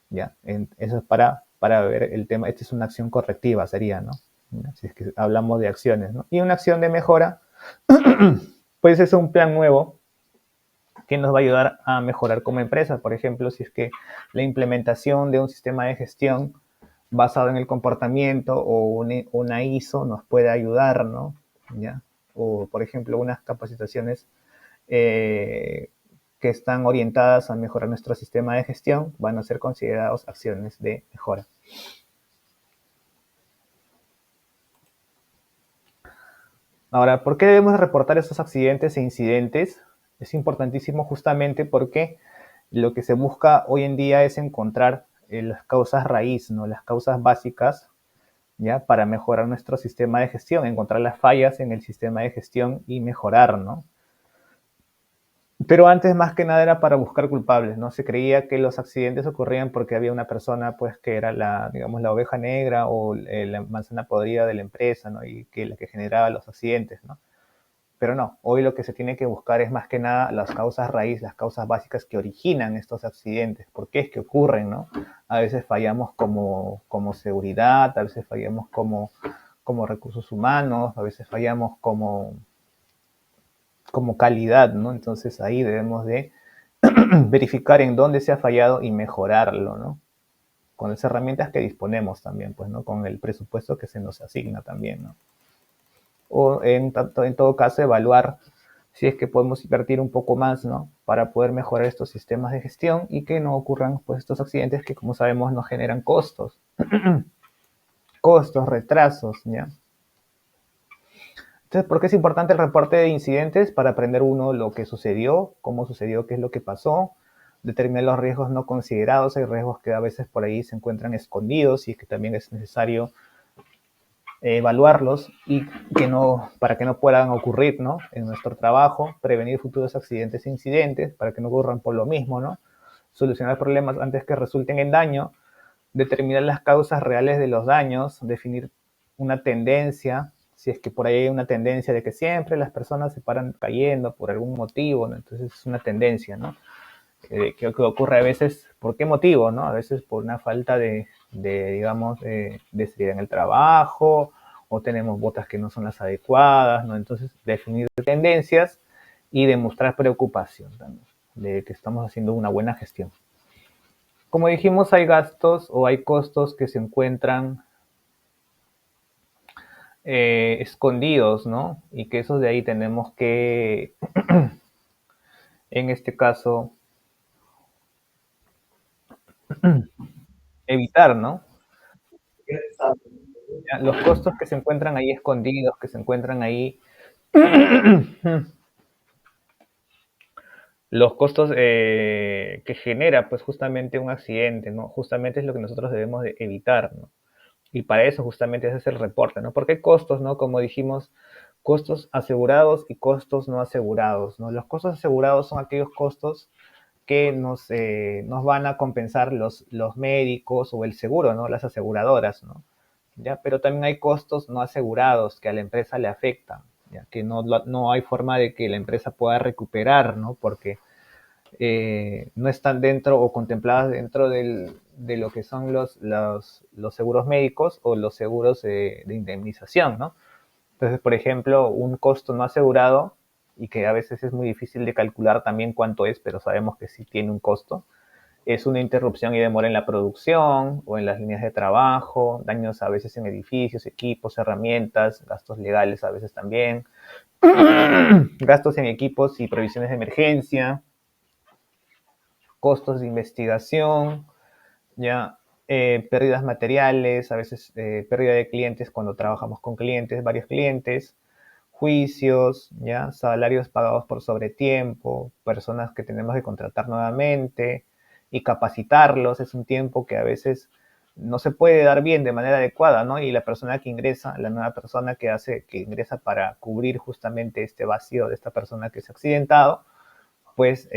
Ya, eso es para ver el tema. Esta es una acción correctiva, sería, ¿no? Si es que hablamos de acciones, ¿no? Y una acción de mejora, pues es un plan nuevo que nos va a ayudar a mejorar como empresa. Por ejemplo, si es que la implementación de un sistema de gestión basado en el comportamiento o una ISO nos puede ayudar, ¿no? ¿Ya? O, por ejemplo, unas capacitaciones que están orientadas a mejorar nuestro sistema de gestión van a ser considerados acciones de mejora. Ahora, ¿por qué debemos reportar estos accidentes e incidentes? Es importantísimo justamente porque lo que se busca hoy en día es encontrar las causas raíz, ¿no? Las causas básicas, ¿ya? Para mejorar nuestro sistema de gestión, encontrar las fallas en el sistema de gestión y mejorar, ¿no? Pero antes más que nada era para buscar culpables, ¿no? Se creía que los accidentes ocurrían porque había una persona, pues, que era digamos, la oveja negra o la manzana podrida de la empresa, ¿no? Y que la que generaba los accidentes, ¿no? Pero no, hoy lo que se tiene que buscar es más que nada las causas raíz, las causas básicas que originan estos accidentes. ¿Por qué es que ocurren, no? A veces fallamos como seguridad, a veces fallamos como recursos humanos, a veces fallamos como calidad, ¿no? Entonces ahí debemos de verificar en dónde se ha fallado y mejorarlo, ¿no? Con las herramientas que disponemos también, pues, ¿no? Con el presupuesto que se nos asigna también, ¿no? O en todo caso evaluar si es que podemos invertir un poco más, ¿no? Para poder mejorar estos sistemas de gestión y que no ocurran pues estos accidentes que como sabemos nos generan costos, costos, retrasos, ¿ya? Entonces, ¿por qué es importante el reporte de incidentes? Para aprender uno lo que sucedió, cómo sucedió, qué es lo que pasó, determinar los riesgos no considerados, hay riesgos que a veces por ahí se encuentran escondidos y que también es necesario evaluarlos y para que no puedan ocurrir, ¿no? En nuestro trabajo, prevenir futuros accidentes e incidentes para que no ocurran por lo mismo, ¿no? Solucionar problemas antes que resulten en daño, determinar las causas reales de los daños, definir una tendencia, si es que por ahí hay una tendencia de que siempre las personas se paran cayendo por algún motivo, ¿no? Entonces es una tendencia, ¿no? Que ocurre a veces, ¿por qué motivo, no? A veces por una falta digamos, de seriedad en el trabajo, o tenemos botas que no son las adecuadas, ¿no? Entonces, definir tendencias y demostrar preocupación también, de que estamos haciendo una buena gestión. Como dijimos, hay gastos o hay costos que se encuentran escondidos, ¿no? Y que esos de ahí tenemos que, en este caso, evitar, ¿no? Los costos que se encuentran ahí escondidos, que se encuentran ahí, los costos que genera pues justamente un accidente, ¿no? Justamente es lo que nosotros debemos de evitar, ¿no? Y para eso justamente ese es el reporte, ¿no? Porque hay costos, ¿no? Como dijimos, costos asegurados y costos no asegurados, ¿no? Los costos asegurados son aquellos costos que nos van a compensar los médicos o el seguro, ¿no? Las aseguradoras, ¿no? ¿ya? Pero también hay costos no asegurados que a la empresa le afectan, ¿ya? Que no hay forma de que la empresa pueda recuperar, ¿no? Porque no están dentro o contempladas dentro de lo que son los seguros médicos o los seguros de indemnización, ¿no? Entonces, por ejemplo, un costo no asegurado y que a veces es muy difícil de calcular también cuánto es, pero sabemos que sí tiene un costo, es una interrupción y demora en la producción o en las líneas de trabajo, daños a veces en edificios, equipos, herramientas, gastos legales a veces también, gastos en equipos y previsiones de emergencia, costos de investigación, ya pérdidas materiales, a veces pérdida de clientes cuando trabajamos con clientes, varios clientes, juicios, ya salarios pagados por sobretiempo, personas que tenemos que contratar nuevamente y capacitarlos, es un tiempo que a veces no se puede dar bien de manera adecuada, ¿no? Y la persona que ingresa, la nueva persona que ingresa para cubrir justamente este vacío de esta persona que se ha accidentado, pues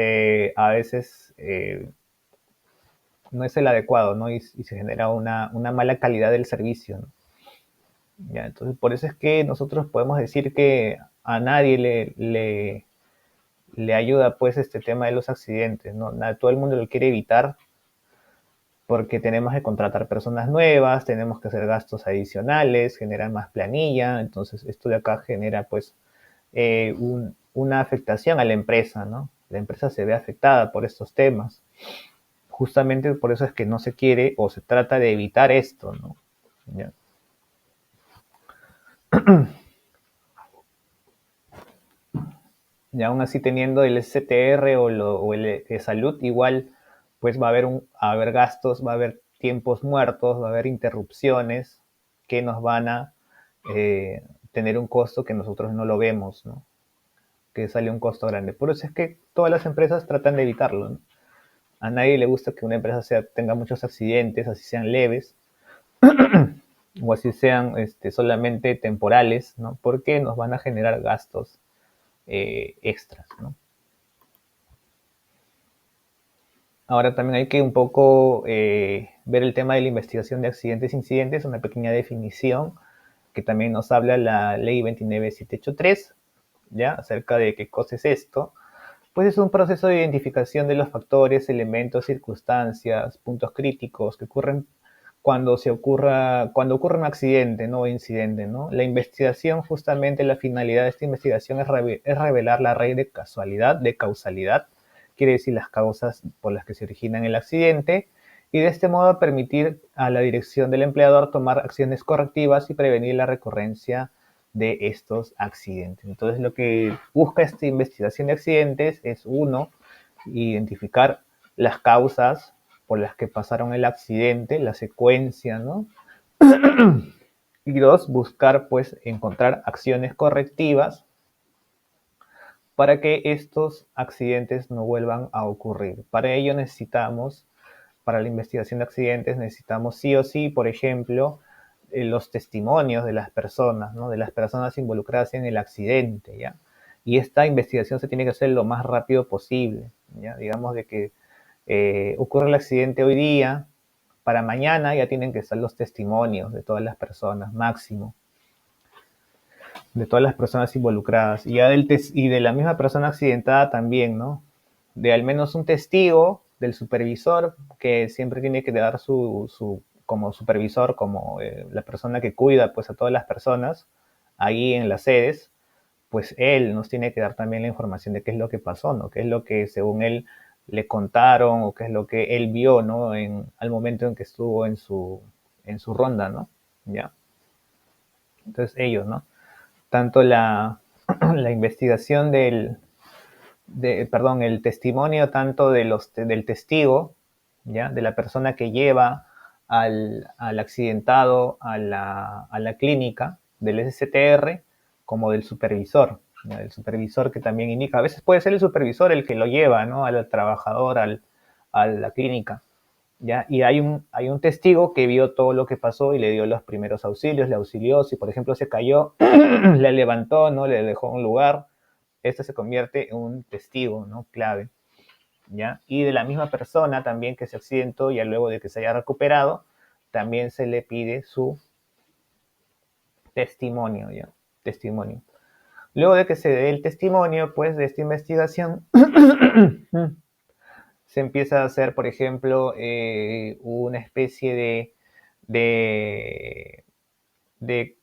a veces no es el adecuado, ¿no? Y se genera una mala calidad del servicio, ¿no? Ya, entonces, por eso es que nosotros podemos decir que a nadie le ayuda pues este tema de los accidentes, ¿no? Todo el mundo lo quiere evitar porque tenemos que contratar personas nuevas, tenemos que hacer gastos adicionales, generar más planilla, entonces esto de acá genera pues una afectación a la empresa, ¿no? La empresa se ve afectada por estos temas. Justamente por eso es que no se quiere o se trata de evitar esto, ¿no? ¿Ya? Y aún así teniendo el STR o el de salud, igual pues va a haber gastos, va a haber tiempos muertos, va a haber interrupciones que nos van a tener un costo que nosotros no lo vemos, ¿no? Que sale un costo grande. Por eso es que todas las empresas tratan de evitarlo, ¿no? A nadie le gusta que una empresa tenga muchos accidentes, así sean leves, o así sean solamente temporales, ¿no? Porque nos van a generar gastos extras, ¿no? Ahora también hay que un poco ver el tema de la investigación de accidentes e incidentes, una pequeña definición que también nos habla la ley 29783, ¿ya? Acerca de qué cosa es esto. Pues es un proceso de identificación de los factores, elementos, circunstancias, puntos críticos que ocurren cuando ocurre un accidente, ¿no? Incidente, ¿no? La investigación, justamente la finalidad de esta investigación es revelar la raíz de casualidad, de causalidad, quiere decir las causas por las que se originan el accidente, y de este modo permitir a la dirección del empleador tomar acciones correctivas y prevenir la recurrencia de estos accidentes. Entonces, lo que busca esta investigación de accidentes es, uno, identificar las causas por las que pasaron el accidente, la secuencia, ¿no? Y dos, buscar, pues, encontrar acciones correctivas para que estos accidentes no vuelvan a ocurrir. Para ello necesitamos, para la investigación de accidentes, necesitamos sí o sí, por ejemplo, los testimonios de las personas, ¿no? De las personas involucradas en el accidente, ¿ya? Y esta investigación se tiene que hacer lo más rápido posible, ¿ya? Digamos de que ocurre el accidente hoy día, para mañana ya tienen que estar los testimonios de todas las personas, máximo, de todas las personas involucradas. Y, y de la misma persona accidentada también, ¿no? De al menos un testigo, del supervisor, que siempre tiene que dar como supervisor, como la persona que cuida pues a todas las personas ahí en las sedes, pues él nos tiene que dar también la información de qué es lo que pasó, ¿no? Qué es lo que según él le contaron o qué es lo que él vio, ¿no? Al momento en que estuvo en su ronda, ¿no? ¿Ya? Entonces ellos, ¿no? Tanto la investigación perdón, el testimonio tanto del testigo, ¿ya? De la persona que lleva al accidentado a la clínica del STR, como del supervisor, ¿ya? El supervisor que también indica, a veces puede ser el supervisor el que lo lleva, ¿no? Al trabajador a la clínica, ¿ya? Y hay un testigo que vio todo lo que pasó y le dio los primeros auxilios, le auxilió, si por ejemplo se cayó, le levantó, ¿no? Le dejó un lugar, este se convierte en un testigo, ¿no? Clave, ¿ya? Y de la misma persona también que se accidentó, ya luego de que se haya recuperado, también se le pide su testimonio, ¿ya? Testimonio. Luego de que se dé el testimonio, pues, de esta investigación, se empieza a hacer, por ejemplo, una especie de, de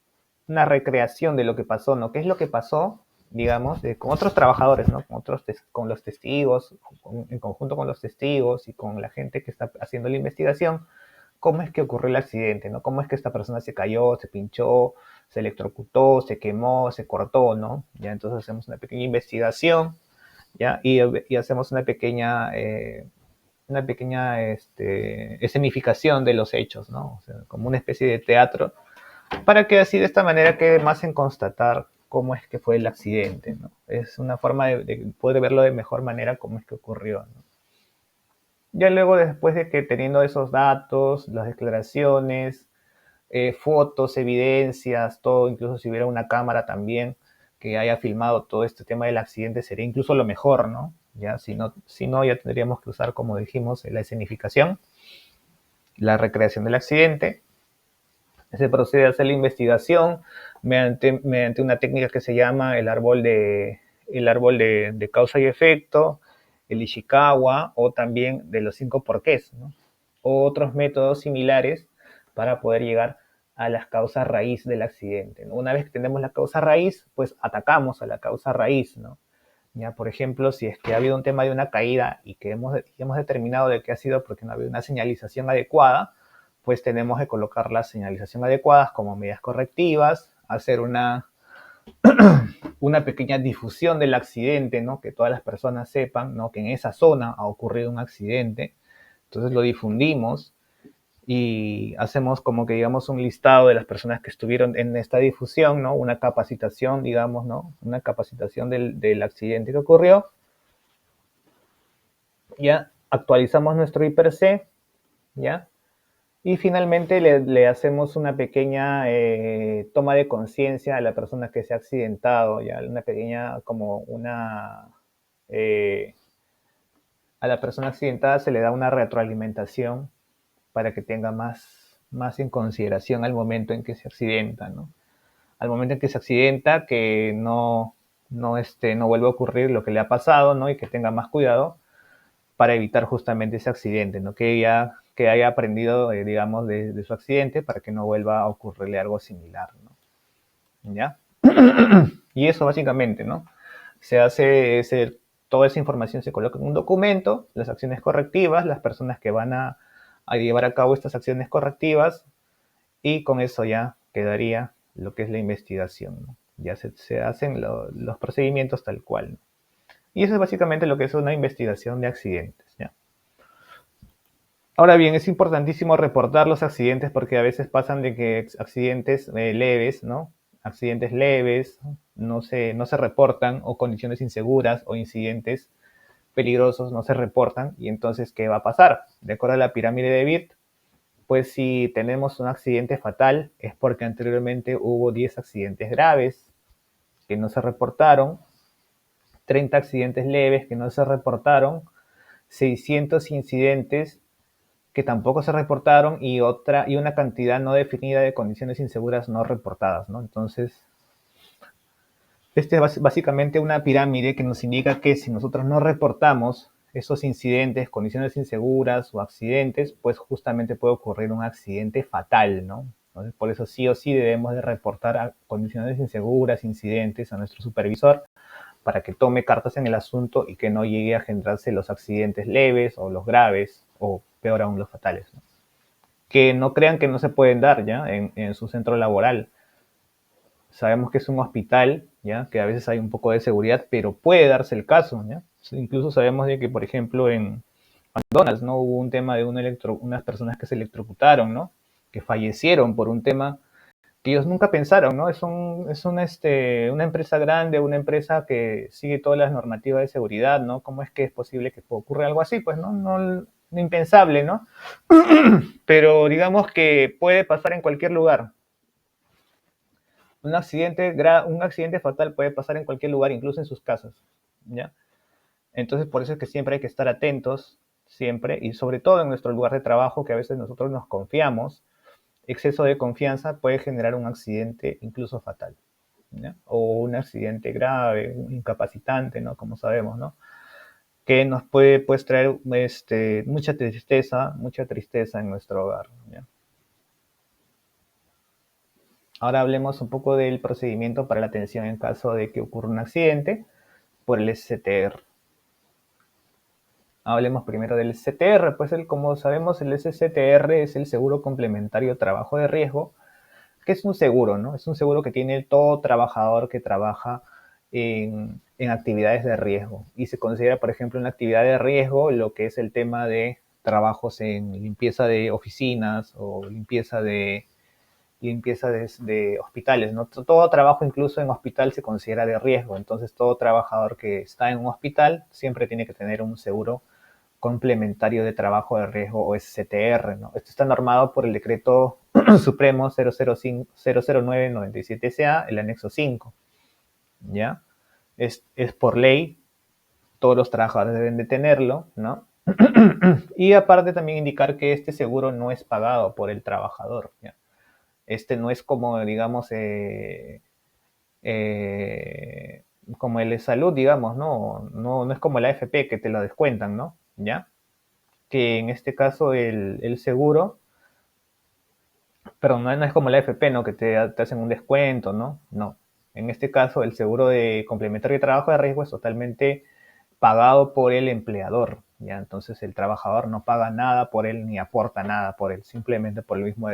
una recreación de lo que pasó, ¿no? ¿Qué es lo que pasó, digamos, con otros trabajadores, ¿no? Con los testigos, en conjunto con los testigos y con la gente que está haciendo la investigación, cómo es que ocurrió el accidente, ¿no? Cómo es que esta persona se cayó, se pinchó, se electrocutó, se quemó, se cortó, ¿no? Ya entonces hacemos una pequeña investigación, ¿ya? Y hacemos una pequeña escenificación de los hechos, ¿no? O sea, como una especie de teatro, para que así de esta manera quede más en constatar cómo es que fue el accidente, ¿no? Es una forma de poder verlo de mejor manera cómo es que ocurrió, ¿no? Ya luego, después de que teniendo esos datos, las declaraciones, fotos, evidencias, todo, incluso si hubiera una cámara también que haya filmado todo este tema del accidente, sería incluso lo mejor, ¿no? Ya, si no ya tendríamos que usar, como dijimos, la escenificación, la recreación del accidente. Se procede a hacer la investigación mediante una técnica que se llama el árbol de causa y efecto, el Ishikawa, o también de los 5 porqués, ¿no? O otros métodos similares para poder llegar a las causas raíz del accidente, ¿no? Una vez que tenemos la causa raíz, pues atacamos a la causa raíz, ¿no? Ya, por ejemplo, si es que ha habido un tema de una caída y que hemos determinado de que ha sido porque no ha habido una señalización adecuada, pues tenemos que colocar la señalización adecuada como medidas correctivas, hacer una pequeña difusión del accidente, ¿no? Que todas las personas sepan, ¿no? Que en esa zona ha ocurrido un accidente. Entonces lo difundimos y hacemos como que, digamos, un listado de las personas que estuvieron en esta difusión, ¿no? Una capacitación, digamos, ¿no? Una capacitación del accidente que ocurrió. Ya actualizamos nuestro IPRC, ¿ya? Y finalmente le hacemos una pequeña toma de conciencia a la persona que se ha accidentado, ya una pequeña como una... eh, a la persona accidentada se le da una retroalimentación para que tenga más en consideración al momento en que se accidenta, ¿no? Al momento en que se accidenta, que no vuelva a ocurrir lo que le ha pasado, ¿no? Y que tenga más cuidado para evitar justamente ese accidente, ¿no? Que haya aprendido, digamos, de su accidente para que no vuelva a ocurrirle algo similar, ¿no? ¿Ya? Y eso básicamente, ¿no? Se hace, toda esa información se coloca en un documento, las acciones correctivas, las personas que van a llevar a cabo estas acciones correctivas, y con eso ya quedaría lo que es la investigación, ¿no? Ya se hacen los procedimientos tal cual, ¿no? Y eso es básicamente lo que es una investigación de accidentes, ¿ya? Ahora bien, es importantísimo reportar los accidentes porque a veces pasan de que accidentes leves, ¿no? Accidentes leves no se reportan, o condiciones inseguras o incidentes peligrosos no se reportan. Y entonces, ¿qué va a pasar? De acuerdo a la pirámide de Bit, pues si tenemos un accidente fatal es porque anteriormente hubo 10 accidentes graves que no se reportaron, 30 accidentes leves que no se reportaron, 600 incidentes que tampoco se reportaron, y una cantidad no definida de condiciones inseguras no reportadas, ¿no? Entonces, este es básicamente una pirámide que nos indica que si nosotros no reportamos esos incidentes, condiciones inseguras o accidentes, pues justamente puede ocurrir un accidente fatal, ¿no? Entonces, por eso sí o sí debemos de reportar a condiciones inseguras, incidentes a nuestro supervisor, para que tome cartas en el asunto y que no llegue a generarse los accidentes leves o los graves, o peor aún, los fatales, ¿no? Que no crean que no se pueden dar ya en su centro laboral. Sabemos que es un hospital, ¿ya? Que a veces hay un poco de seguridad, pero puede darse el caso, ¿ya? Incluso sabemos de que, por ejemplo, en McDonald's, ¿no? Hubo un tema de unas personas que se electrocutaron, ¿no? Que fallecieron por un tema que ellos nunca pensaron, ¿no? Una empresa grande, una empresa que sigue todas las normativas de seguridad, ¿no? ¿Cómo es que es posible que ocurra algo así? Pues no impensable, ¿no? Pero digamos que puede pasar en cualquier lugar. Un accidente fatal puede pasar en cualquier lugar, incluso en sus casas, ¿ya? Entonces, por eso es que siempre hay que estar atentos, siempre, y sobre todo en nuestro lugar de trabajo, que a veces nosotros nos confiamos exceso de confianza puede generar un accidente incluso fatal, ¿ya? O un accidente grave, un incapacitante, ¿no? Como sabemos, ¿no? Que nos puede pues, traer mucha tristeza en nuestro hogar, ¿ya? Ahora hablemos un poco del procedimiento para la atención en caso de que ocurra un accidente por el SCTR. Hablemos primero del SCTR, pues como sabemos el SCTR es el Seguro Complementario Trabajo de Riesgo, que es un seguro, ¿no? Es un seguro que tiene todo trabajador que trabaja en actividades de riesgo. Y se considera, por ejemplo, en la actividad de riesgo lo que es el tema de trabajos en limpieza de oficinas o limpieza de hospitales, ¿no? Todo trabajo incluso en hospital se considera de riesgo, entonces todo trabajador que está en un hospital siempre tiene que tener un seguro complementario de trabajo de riesgo o SCTR, ¿no? Esto está normado por el decreto Supremo 00997SA, el anexo 5, ¿ya? Es por ley, todos los trabajadores deben de tenerlo, ¿no? Y aparte también indicar que este seguro no es pagado por el trabajador, ¿ya? Este no es como, digamos, eh, como el de salud, digamos, ¿no? No es como la AFP que te lo descuentan, ¿no? ¿Ya? Que en este caso el seguro, perdón, no es como la AFP, ¿no? Que te hacen un descuento, ¿no? No. En este caso el seguro de complementario de trabajo de riesgo es totalmente pagado por el empleador, ¿ya? Entonces el trabajador no paga nada por él ni aporta nada por él, simplemente por el mismo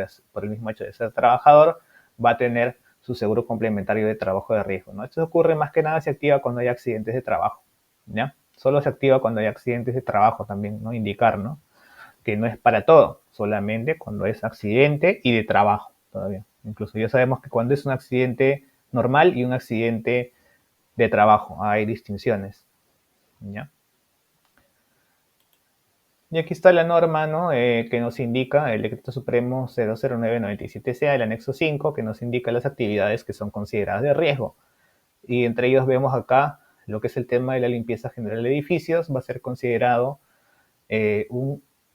hecho de ser trabajador va a tener su seguro complementario de trabajo de riesgo, ¿no? Esto ocurre más que nada, se activa cuando hay accidentes de trabajo, ¿ya? Solo se activa cuando hay accidentes de trabajo también, ¿no? Indicar, ¿no? Que no es para todo, solamente cuando es accidente y de trabajo todavía. Incluso ya sabemos que cuando es un accidente normal y un accidente de trabajo, hay distinciones, ¿ya? Y aquí está la norma, ¿no? Que nos indica el Decreto Supremo 00997CA, el anexo 5, que nos indica las actividades que son consideradas de riesgo. Y entre ellos vemos acá lo que es el tema de la limpieza general de edificios, va a ser considerado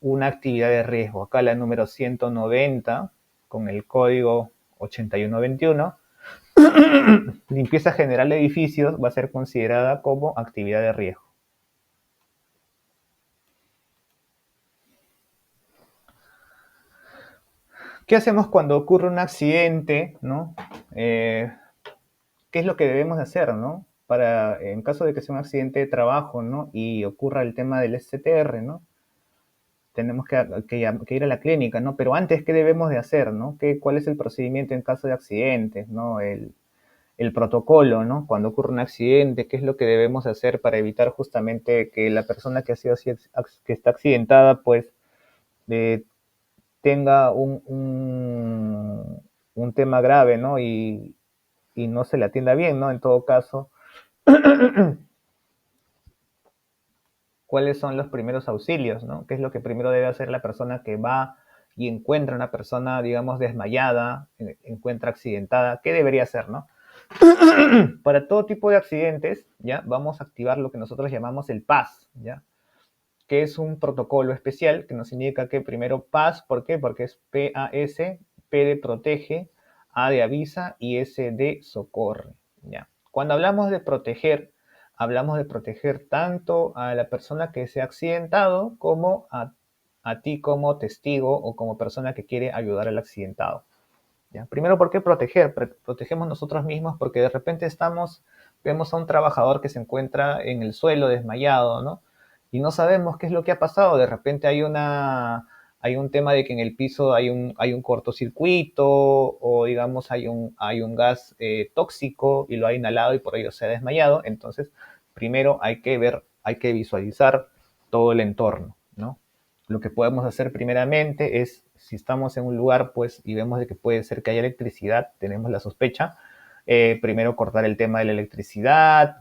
una actividad de riesgo. Acá la número 190, con el código 8121, limpieza general de edificios va a ser considerada como actividad de riesgo. ¿Qué hacemos cuando ocurre un accidente, ¿no? ¿Qué es lo que debemos de hacer, ¿no? En caso de que sea un accidente de trabajo, ¿no? Y ocurra el tema del STR, ¿no? Tenemos que ir a la clínica, ¿no? Pero antes, ¿qué debemos de hacer, ¿no? ¿Cuál es el procedimiento en caso de accidentes, ¿no? El protocolo, ¿no? Cuando ocurre un accidente, ¿qué es lo que debemos hacer para evitar justamente que la persona que ha sido que está accidentada, pues, eh, tenga un tema grave, ¿no? Y no se le atienda bien, ¿no? En todo caso, ¿cuáles son los primeros auxilios, ¿no? ¿Qué es lo que primero debe hacer la persona que va y encuentra a una persona, digamos, desmayada, encuentra accidentada? ¿Qué debería hacer, no? Para todo tipo de accidentes, ¿ya? Vamos a activar lo que nosotros llamamos el PAS, ¿ya? Que es un protocolo especial que nos indica que primero PAS, ¿por qué? Porque es PAS, P de protege, A de avisa y S de socorre, ¿ya? Cuando hablamos de proteger tanto a la persona que se ha accidentado como a ti como testigo o como persona que quiere ayudar al accidentado. ¿Ya? Primero, ¿por qué proteger? Protegemos nosotros mismos porque de repente vemos a un trabajador que se encuentra en el suelo desmayado, ¿no? Y no sabemos qué es lo que ha pasado. De repente hay un tema de que en el piso hay un cortocircuito o digamos hay un gas tóxico y lo ha inhalado y por ello se ha desmayado. Entonces, primero hay que visualizar todo el entorno, ¿no? Lo que podemos hacer primeramente es, si estamos en un lugar pues y vemos de que puede ser que haya electricidad, tenemos la sospecha, primero cortar el tema de la electricidad,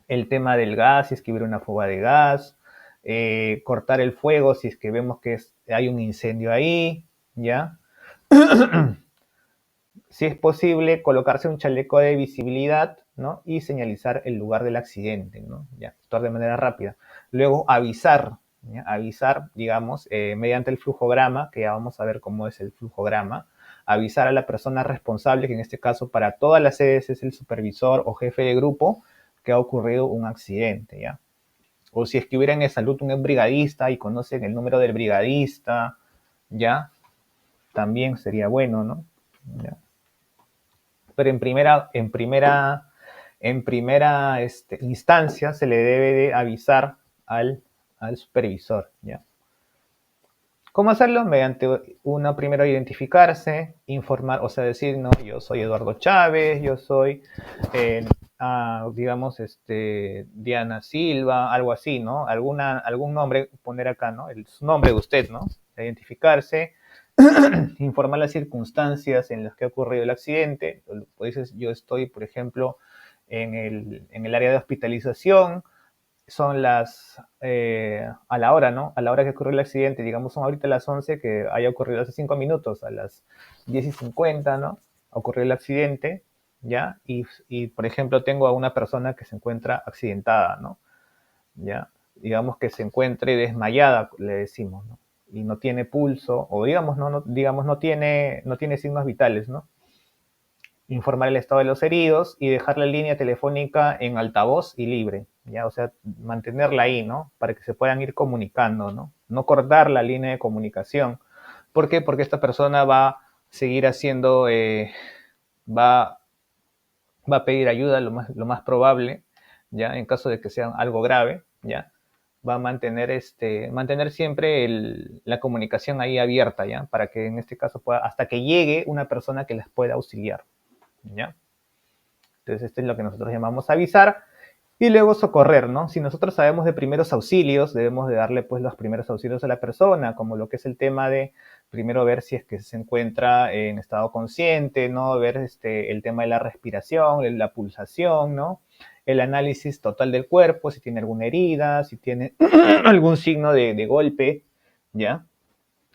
el tema del gas, si es que hubiera una fuga de gas, cortar el fuego si es que vemos que hay un incendio ahí, ¿ya? Si es posible, colocarse un chaleco de visibilidad, ¿no? Y señalizar el lugar del accidente, ¿no? Ya, actuar de manera rápida. Luego, avisar, ¿ya? Avisar, digamos, mediante el flujograma, que ya vamos a ver cómo es el flujograma, avisar a la persona responsable, que en este caso para todas las sedes es el supervisor o jefe de grupo, que ha ocurrido un accidente, ¿ya? O si es que hubiera en el salud un brigadista y conocen el número del brigadista, ¿ya? También sería bueno, ¿no? ¿Ya? Pero en primera instancia se le debe de avisar al supervisor, ¿ya? ¿Cómo hacerlo? Mediante uno primero identificarse, informar, o sea, decir, no, yo soy Eduardo Chávez, yo soy, eh, digamos, Diana Silva, algo así, ¿no? Algún nombre poner acá, ¿no? Su nombre de usted, ¿no? Identificarse, informar las circunstancias en las que ha ocurrido el accidente. Dices, yo estoy, por ejemplo, en el área de hospitalización, son a la hora, ¿no? A la hora que ocurrió el accidente, digamos, son ahorita las 11, que haya ocurrido hace 5 minutos, a las 10:50, ¿no? Ocurrió el accidente, ¿ya? Y, por ejemplo, tengo a una persona que se encuentra accidentada, ¿no? ¿Ya? Digamos que se encuentre desmayada, le decimos, ¿no? Y no tiene pulso, o digamos, no tiene signos vitales, ¿no? Informar el estado de los heridos y dejar la línea telefónica en altavoz y libre, ¿ya? O sea, mantenerla ahí, ¿no? Para que se puedan ir comunicando, ¿no? No cortar la línea de comunicación. ¿Por qué? Porque esta persona va a seguir haciendo, va, va a pedir ayuda lo más probable, ¿ya? En caso de que sea algo grave, ¿ya? Va a mantener siempre la comunicación ahí abierta, ¿ya? Para que en este caso hasta que llegue una persona que les pueda auxiliar, ¿ya? Entonces, esto es lo que nosotros llamamos avisar y luego socorrer, ¿no? Si nosotros sabemos de primeros auxilios, debemos de darle pues los primeros auxilios a la persona, como lo que es el tema de primero ver si es que se encuentra en estado consciente, ¿no? Ver el tema de la respiración, la pulsación, ¿no? El análisis total del cuerpo, si tiene alguna herida, si tiene algún signo de golpe, ¿ya?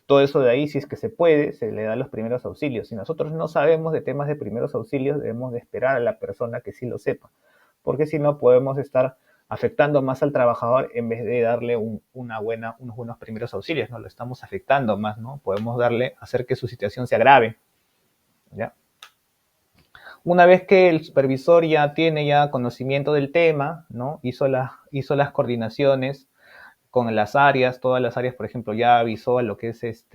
Todo eso de ahí, si es que se puede, se le da los primeros auxilios. Si nosotros no sabemos de temas de primeros auxilios, debemos de esperar a la persona que sí lo sepa, porque si no podemos estar afectando más al trabajador en vez de darle unos buenos primeros auxilios, ¿no? Lo estamos afectando más, ¿no? Podemos hacer que su situación se agrave, ¿ya? Una vez que el supervisor ya tiene conocimiento del tema, ¿no? Hizo las coordinaciones con las áreas, todas las áreas, por ejemplo, ya avisó a lo que es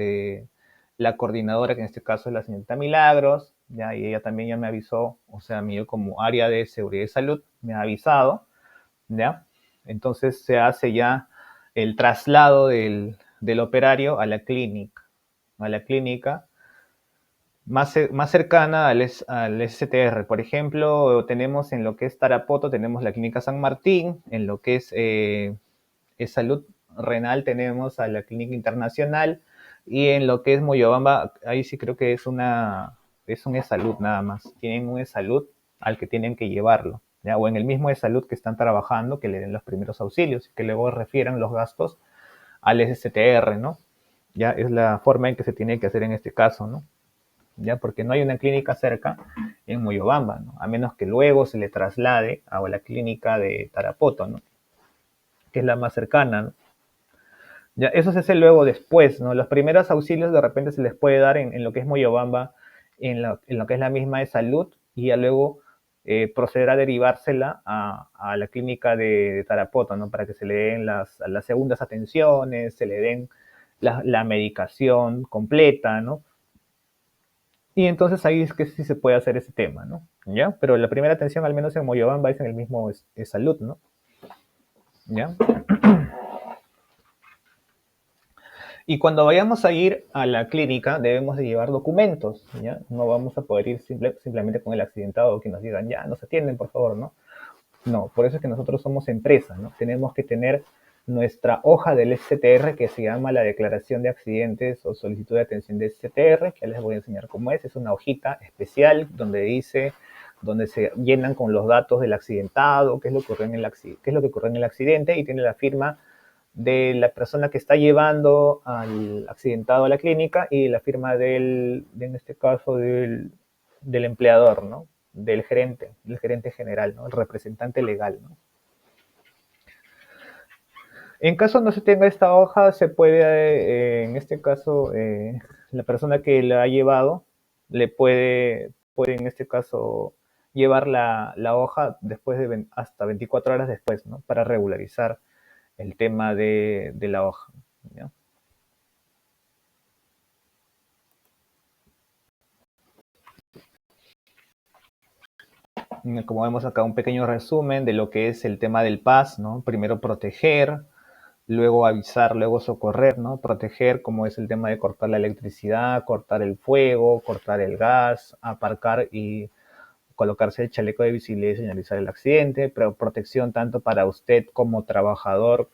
la coordinadora, que en este caso es la señorita Milagros, ya, y ella también ya me avisó, o sea, a mí como área de seguridad y salud me ha avisado, ¿ya? Entonces se hace ya el traslado del operario a la clínica más cercana al STR. Por ejemplo, tenemos en lo que es Tarapoto, tenemos la Clínica San Martín, en lo que es salud renal tenemos a la Clínica Internacional, y en lo que es Moyobamba, ahí sí creo que es un e-salud nada más. Tienen un e-salud al que tienen que llevarlo, ¿ya? O en el mismo e-salud que están trabajando, que le den los primeros auxilios y que luego refieran los gastos al STR, ¿no? Ya es la forma en que se tiene que hacer en este caso, ¿no? Ya, porque no hay una clínica cerca en Moyobamba, ¿no? A menos que luego se le traslade a la clínica de Tarapoto, ¿no? Que es la más cercana, ¿no? Ya, eso se hace luego después, ¿no? Los primeros auxilios de repente se les puede dar en lo que es Moyobamba, en lo que es la misma de salud, y ya luego proceder a derivársela a la clínica de Tarapoto, ¿no? Para que se le den las segundas atenciones, se le den la medicación completa, ¿no? Y entonces ahí es que sí se puede hacer ese tema, ¿no? ¿Ya? Pero la primera atención, al menos en Moyobamba, es en el mismo es salud, ¿no? ¿Ya? Y cuando vayamos a ir a la clínica, debemos de llevar documentos, ¿ya? No vamos a poder ir simplemente con el accidentado que nos digan, ya, nos atienden, por favor, ¿no? No, por eso es que nosotros somos empresa, ¿no? Tenemos que tener nuestra hoja del STR, que se llama la Declaración de Accidentes o Solicitud de Atención de STR, que ya les voy a enseñar cómo es. Es una hojita especial donde se llenan con los datos del accidentado, qué es lo que ocurrió en el accidente, y tiene la firma de la persona que está llevando al accidentado a la clínica y la firma en este caso, del empleador, ¿no? Del gerente general, ¿no? El representante legal, ¿no? En caso no se tenga esta hoja, se puede, en este caso, la persona que la ha llevado puede en este caso llevar la hoja después de hasta 24 horas después, ¿no? Para regularizar el tema de la hoja, ¿ya? Como vemos acá, un pequeño resumen de lo que es el tema del PAS, ¿no? Primero proteger, luego avisar, luego socorrer, ¿no? Proteger, como es el tema de cortar la electricidad, cortar el fuego, cortar el gas, aparcar y colocarse el chaleco de visibilidad y señalizar el accidente, pero protección tanto para usted como trabajador,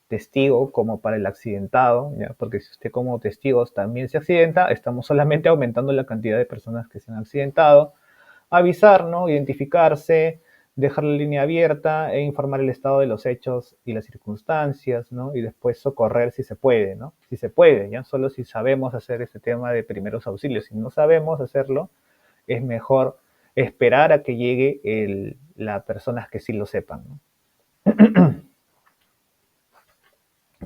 testigo, como para el accidentado, ¿ya? Porque si usted como testigo también se accidenta, estamos solamente aumentando la cantidad de personas que se han accidentado. Avisar, ¿no? Identificarse, dejar la línea abierta e informar el estado de los hechos y las circunstancias, ¿no? Y después socorrer si se puede, ¿no? Si se puede, ¿ya? Solo si sabemos hacer este tema de primeros auxilios. Si no sabemos hacerlo, es mejor esperar a que llegue las personas que sí lo sepan, ¿no?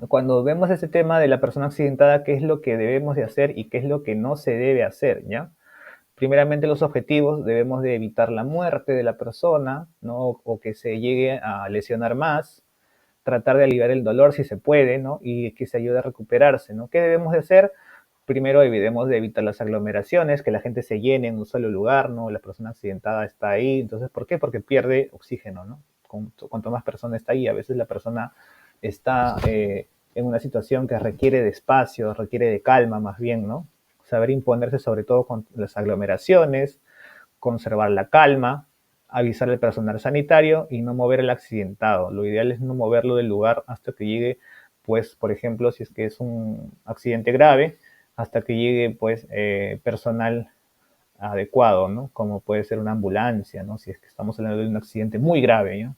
Cuando vemos ese tema de la persona accidentada, qué es lo que debemos de hacer y qué es lo que no se debe hacer, ¿ya? Primeramente los objetivos, debemos de evitar la muerte de la persona, ¿no? O que se llegue a lesionar más, tratar de aliviar el dolor si se puede, ¿no? Y que se ayude a recuperarse, ¿no? ¿Qué debemos de hacer? Primero debemos de evitar las aglomeraciones, que la gente se llene en un solo lugar, ¿no? La persona accidentada está ahí, entonces, ¿por qué? Porque pierde oxígeno, ¿no? Cuanto más persona está ahí, a veces la persona está en una situación que requiere de espacio, requiere de calma más bien, ¿no? Saber imponerse sobre todo con las aglomeraciones, conservar la calma, avisar al personal sanitario y no mover al accidentado. Lo ideal es no moverlo del lugar hasta que llegue, pues, por ejemplo, si es que es un accidente grave, hasta que llegue, pues, personal adecuado, ¿no? Como puede ser una ambulancia, ¿no? Si es que estamos hablando de un accidente muy grave, ¿no?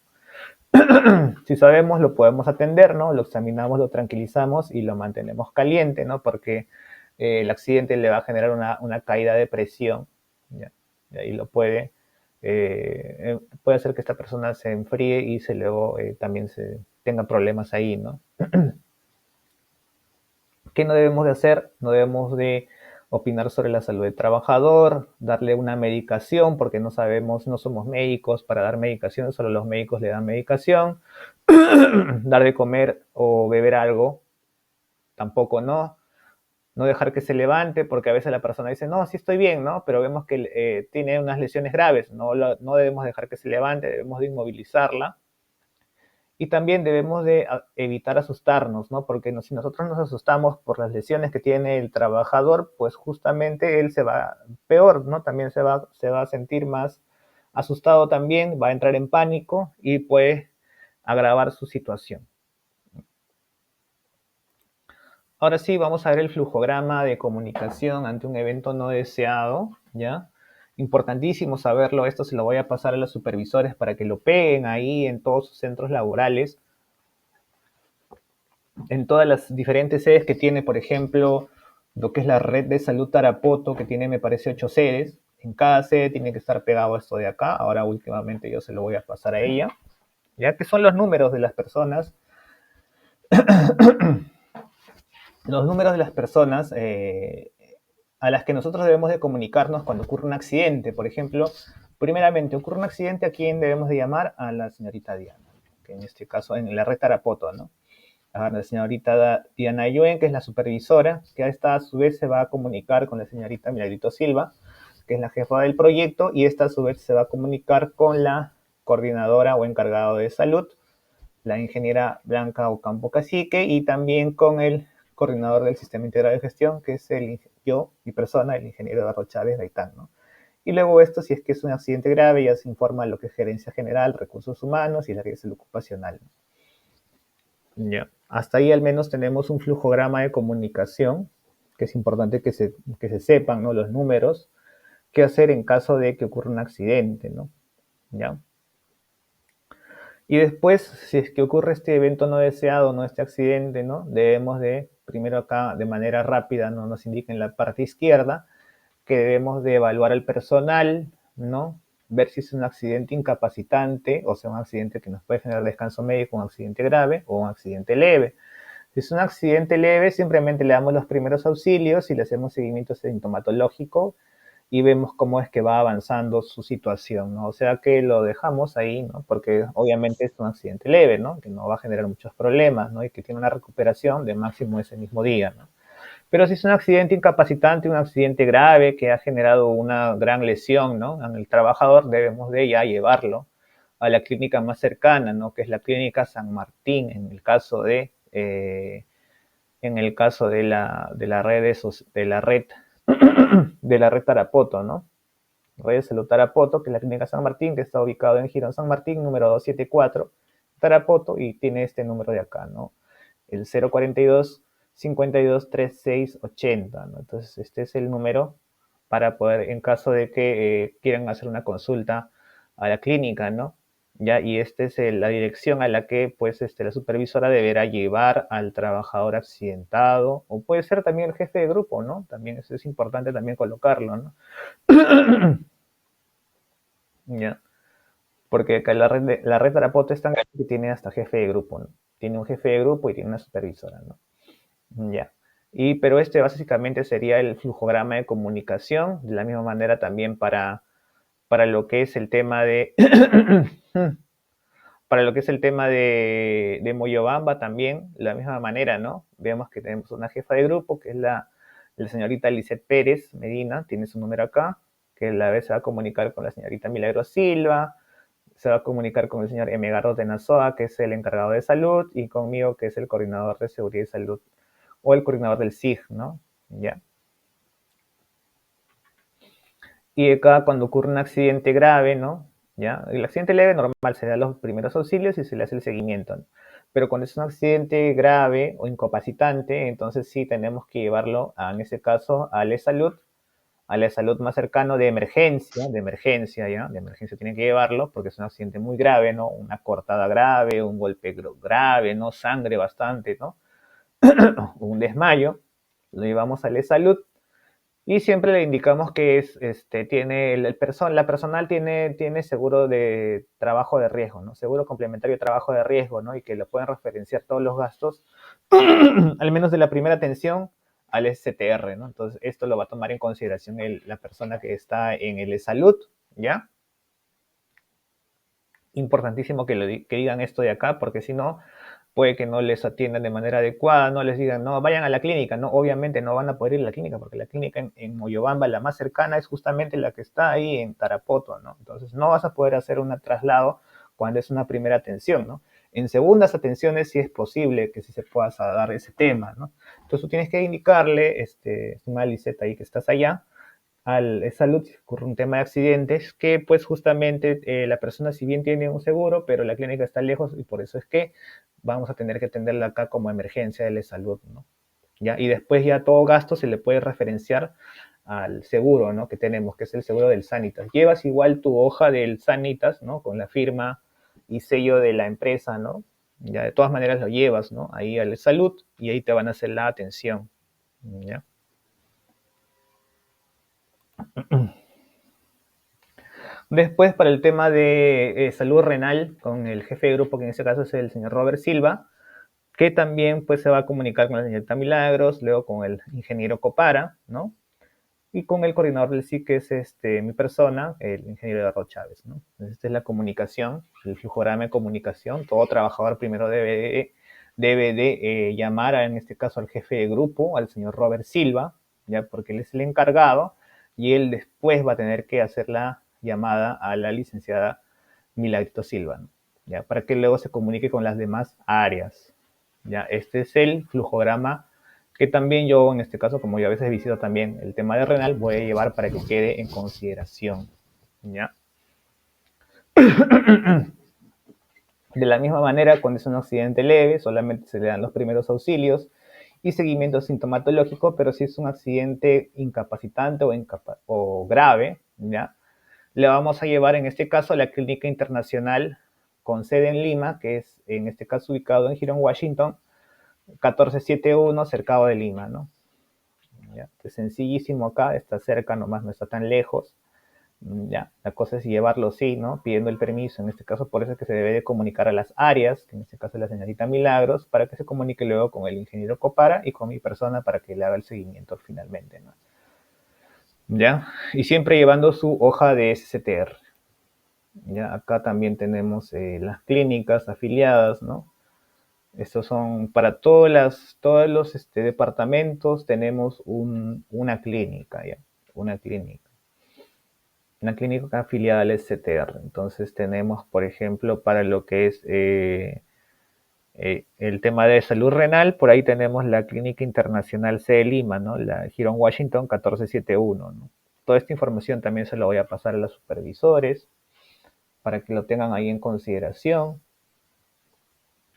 Si sabemos, lo podemos atender, ¿no? Lo examinamos, lo tranquilizamos y lo mantenemos caliente, ¿no? Porque el accidente le va a generar una caída de presión, ¿ya? Y ahí puede hacer que esta persona se enfríe y luego también se tenga problemas ahí, ¿no? ¿Qué no debemos de hacer? No debemos de opinar sobre la salud del trabajador, darle una medicación, porque no sabemos, no somos médicos para dar medicación, solo los médicos le dan medicación. Dar de comer o beber algo, tampoco no. No dejar que se levante, porque a veces la persona dice, no, sí estoy bien, ¿no? Pero vemos que tiene unas lesiones graves, no debemos dejar que se levante, debemos de inmovilizarla. Y también debemos de evitar asustarnos, ¿no? Porque si nosotros nos asustamos por las lesiones que tiene el trabajador, pues justamente él se va peor, ¿no? También se va a sentir más asustado también, va a entrar en pánico y puede agravar su situación. Ahora sí, vamos a ver el flujograma de comunicación ante un evento no deseado, ¿ya? Importantísimo saberlo, esto se lo voy a pasar a los supervisores para que lo peguen ahí en todos sus centros laborales, en todas las diferentes sedes que tiene, por ejemplo, lo que es la red de salud Tarapoto, que tiene, me parece, 8 sedes. En cada sede tiene que estar pegado esto de acá. Ahora últimamente yo se lo voy a pasar a ella, ya que son los números de las personas. Los números de las personas a las que nosotros debemos de comunicarnos cuando ocurre un accidente. Por ejemplo, primeramente, ocurre un accidente, ¿a quién debemos de llamar? A la señorita Diana, que en este caso en la red Tarapoto, ¿no? A la señorita Diana Yuen, que es la supervisora, que a su vez se va a comunicar con la señorita Milagrito Silva, que es la jefa del proyecto, y esta a su vez se va a comunicar con la coordinadora o encargado de salud, la ingeniera Blanca Ocampo Cacique, y también con el coordinador del Sistema Integrado de Gestión, que es mi persona, el ingeniero Eduardo Chávez Gaitán, ¿no? Y luego esto, si es que es un accidente grave, ya se informa lo que es Gerencia General, Recursos Humanos y el área de salud ocupacional. Ya. Hasta ahí al menos tenemos un flujograma de comunicación, que es importante que se sepan, ¿no? Los números, qué hacer en caso de que ocurra un accidente, ¿no? ¿Ya? Y después, si es que ocurre este evento no deseado, no este accidente, ¿no? Debemos de, primero acá, de manera rápida, ¿no? Nos indica en la parte izquierda, que debemos de evaluar al personal, ¿no? ver si es un accidente incapacitante, o sea, un accidente que nos puede generar descanso médico, un accidente grave o un accidente leve. Si es un accidente leve, simplemente le damos los primeros auxilios y le hacemos seguimiento sintomatológico y vemos cómo es que va avanzando su situación, ¿no? O sea que lo dejamos ahí, ¿no? Porque obviamente es un accidente leve, ¿no? Que no va a generar muchos problemas, ¿no? Y que tiene una recuperación de máximo ese mismo día, ¿no? Pero si es un accidente incapacitante, un accidente grave que ha generado una gran lesión, ¿no? En el trabajador, debemos de ya llevarlo a la clínica más cercana, ¿no? Que es la clínica San Martín, en el caso de la red de la red Tarapoto, ¿no? Red de Salud Tarapoto, que es la clínica San Martín, que está ubicado en Girón San Martín, número 274, Tarapoto, y tiene este número de acá, ¿no? El 042 52 36 80, ¿no? Entonces, este es el número para poder, en caso de que quieran hacer una consulta a la clínica, ¿no? Ya, y esta es la dirección a la que pues la supervisora deberá llevar al trabajador accidentado, o puede ser también el jefe de grupo, ¿no? También eso es importante también colocarlo, ¿no? Ya, porque acá la red Tarapoto es tan grande que tiene hasta jefe de grupo, ¿no? Tiene un jefe de grupo y tiene una supervisora, ¿no? Ya. Pero este básicamente sería el flujograma de comunicación, de la misma manera también para lo que es el tema de para lo que es el tema de Moyobamba también, de la misma manera, ¿no? Vemos que tenemos una jefa de grupo, que es la señorita Lisette Pérez Medina, tiene su número acá, que a la vez se va a comunicar con la señorita Milagro Silva, se va a comunicar con el señor M. Garros de Nazoa, que es el encargado de salud, y conmigo, que es el coordinador de seguridad y salud, o el coordinador del SIG, ¿no? Ya. Y acá cuando ocurre un accidente grave, ¿no? ¿Ya? El accidente leve normal se da los primeros auxilios y se le hace el seguimiento, ¿no? Pero cuando es un accidente grave o incapacitante, entonces sí tenemos que llevarlo, en ese caso, a la salud más cercano de emergencia, ¿ya? De emergencia tienen que llevarlo porque es un accidente muy grave, ¿no? Una cortada grave, un golpe grave, ¿no? Sangre bastante, ¿no? Un desmayo, lo llevamos a la salud y siempre le indicamos que tiene la personal tiene seguro de trabajo de riesgo, ¿no? Seguro complementario de trabajo de riesgo, ¿no? Y que le pueden referenciar todos los gastos, al menos de la primera atención al STR, ¿no? Entonces, esto lo va a tomar en consideración la persona que está en el salud, ¿ya? Importantísimo que digan esto de acá, porque si no, puede que no les atiendan de manera adecuada, no les digan, no, vayan a la clínica, no, obviamente no van a poder ir a la clínica, porque la clínica en Moyobamba, la más cercana, es justamente la que está ahí en Tarapoto, ¿no? Entonces no vas a poder hacer un traslado cuando es una primera atención, ¿no? En segundas atenciones sí es posible que sí se pueda dar ese tema, ¿no? Entonces tú tienes que indicarle, estimada Liseta, ahí que estás allá, al salud si ocurre un tema de accidentes, que pues justamente la persona si bien tiene un seguro, pero la clínica está lejos y por eso es que vamos a tener que atenderla acá como emergencia de salud, ¿no? ¿Ya? Y después ya todo gasto se le puede referenciar al seguro, ¿no? Que tenemos, que es el seguro del Sanitas. Llevas igual tu hoja del Sanitas, ¿no? Con la firma y sello de la empresa, ¿no? Ya de todas maneras lo llevas, ¿no? Ahí al salud y ahí te van a hacer la atención, ¿ya? Después, para el tema de salud renal, con el jefe de grupo, que en este caso es el señor Robert Silva, que también pues, se va a comunicar con la señorita Milagros, luego con el ingeniero Copara, ¿no? Y con el coordinador del SIC, que es mi persona, el ingeniero Eduardo Chávez, ¿no? Entonces, esta es la comunicación, el flujograma de comunicación. Todo trabajador primero debe de llamar, en este caso, al jefe de grupo, al señor Robert Silva, ya porque él es el encargado, y él después va a tener que hacer la llamada a la licenciada Milagrito Silva, ¿no? Ya, para que luego se comunique con las demás áreas. Ya, este es el flujograma que también yo, en este caso, como yo a veces visito también el tema de renal, voy a llevar para que quede en consideración. ¿Ya? De la misma manera, cuando es un accidente leve, solamente se le dan los primeros auxilios y seguimiento sintomatológico, pero si es un accidente incapacitante o grave, ¿ya? Le vamos a llevar en este caso a la clínica internacional con sede en Lima, que es en este caso ubicado en Girón, Washington, 1471, cercado de Lima, ¿no? ¿Ya? Es sencillísimo acá, está cerca nomás, no está tan lejos. Ya, la cosa es llevarlo sí, ¿no? Pidiendo el permiso. En este caso, por eso es que se debe de comunicar a las áreas, que en este caso es la señorita Milagros, para que se comunique luego con el ingeniero Copara y con mi persona para que le haga el seguimiento finalmente, ¿no? ¿Ya? Y siempre llevando su hoja de SCTR. ¿Ya? Acá también tenemos las clínicas afiliadas, ¿no? Estos son para todos los departamentos tenemos una clínica, ¿ya? Una clínica. Una clínica afiliada al SCTR. Entonces tenemos, por ejemplo, para lo que es el tema de salud renal, por ahí tenemos la Clínica Internacional C de Lima, ¿no? La Girón Washington 1471, ¿no? Toda esta información también se la voy a pasar a los supervisores para que lo tengan ahí en consideración.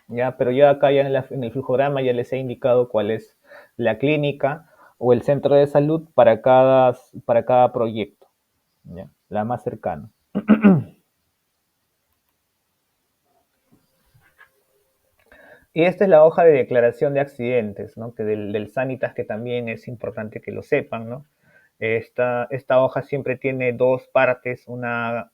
Ya, pero yo acá ya en el flujograma ya les he indicado cuál es la clínica o el centro de salud para cada proyecto, ¿ya? La más cercana. Y esta es la hoja de declaración de accidentes, ¿no? Que del Sanitas, que también es importante que lo sepan, ¿no? Esta hoja siempre tiene dos partes, una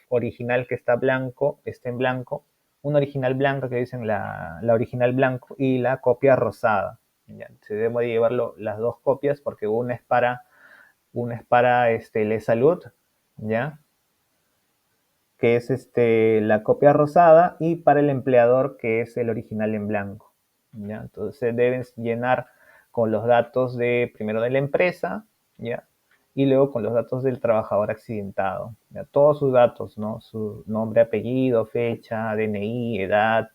original que está en blanco, una original blanca que dicen la original blanco y la copia rosada. ¿Ya? Se debe llevarlo las dos copias porque una es para el salud, ¿ya? Que es la copia rosada, y para el empleador, que es el original en blanco. ¿Ya? Entonces deben llenar con los datos primero de la empresa, ¿ya? Y luego con los datos del trabajador accidentado. ¿Ya? Todos sus datos, ¿no? Su nombre, apellido, fecha, DNI, edad,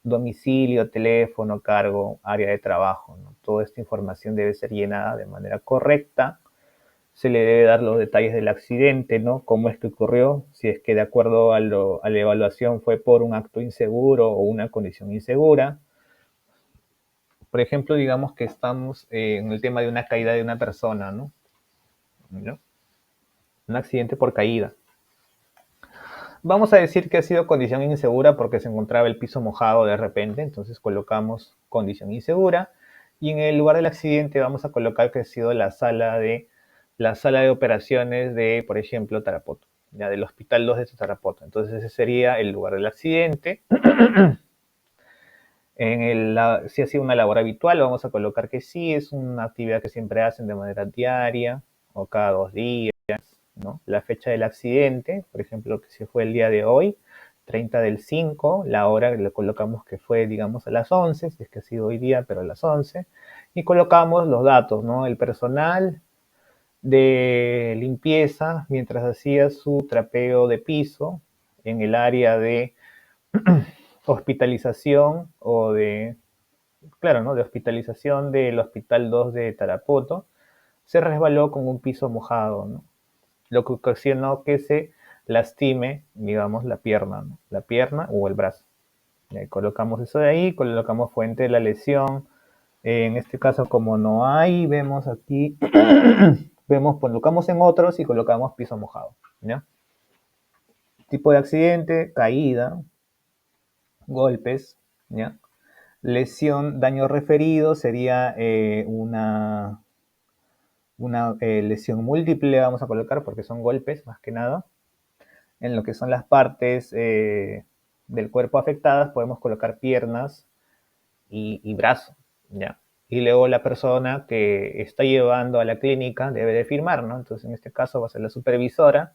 domicilio, teléfono, cargo, área de trabajo, ¿no? Toda esta información debe ser llenada de manera correcta. Se le debe dar los detalles del accidente, ¿no? Cómo es que ocurrió, si es que de acuerdo a la evaluación fue por un acto inseguro o una condición insegura. Por ejemplo, digamos que estamos en el tema de una caída de una persona, ¿no? ¿No? Un accidente por caída. Vamos a decir que ha sido condición insegura porque se encontraba el piso mojado de repente, entonces colocamos condición insegura, y en el lugar del accidente vamos a colocar que ha sido la sala de operaciones de, por ejemplo, Tarapoto, ya del Hospital 2 de Tarapoto. Entonces ese sería el lugar del accidente. Si ha sido una labor habitual, vamos a colocar que sí, es una actividad que siempre hacen de manera diaria o cada 2 días, ¿no? La fecha del accidente, por ejemplo, que si fue el día de hoy, 30/5, la hora le colocamos que fue, digamos, a las 11, si es que ha sido hoy día, pero a las 11, y colocamos los datos, ¿no? El personal de limpieza, mientras hacía su trapeo de piso en el área de hospitalización o claro, ¿no? De hospitalización del Hospital 2 de Tarapoto, se resbaló con un piso mojado, ¿no? Lo que ocasionó que se lastime, digamos, la pierna, ¿no? La pierna o el brazo. Y ahí colocamos eso de ahí, colocamos fuente de la lesión. En este caso, como no hay, vemos aquí, colocamos en otros y colocamos piso mojado, ¿ya? Tipo de accidente, caída, golpes, ¿ya? Lesión, daño referido sería una lesión múltiple, vamos a colocar, porque son golpes más que nada. En lo que son las partes del cuerpo afectadas, podemos colocar piernas y brazo, ¿ya? Y luego la persona que está llevando a la clínica debe de firmar, ¿no? Entonces, en este caso va a ser la supervisora,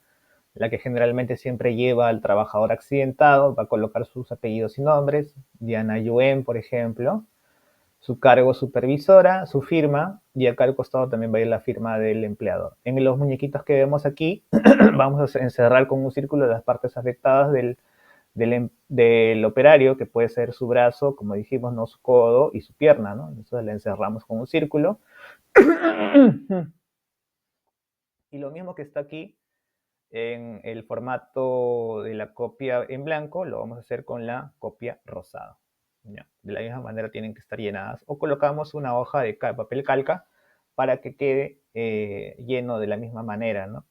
la que generalmente siempre lleva al trabajador accidentado, va a colocar sus apellidos y nombres, Diana Yuen, por ejemplo, su cargo supervisora, su firma, y acá al costado también va a ir la firma del empleador. En los muñequitos que vemos aquí, vamos a encerrar con un círculo las partes afectadas del operario, que puede ser su brazo, como dijimos, no su codo, y su pierna, ¿no? Entonces la encerramos con un círculo. Y lo mismo que está aquí en el formato de la copia en blanco, lo vamos a hacer con la copia rosada. ¿Ya? De la misma manera tienen que estar llenadas. O colocamos una hoja de papel calca para que quede lleno de la misma manera, ¿no?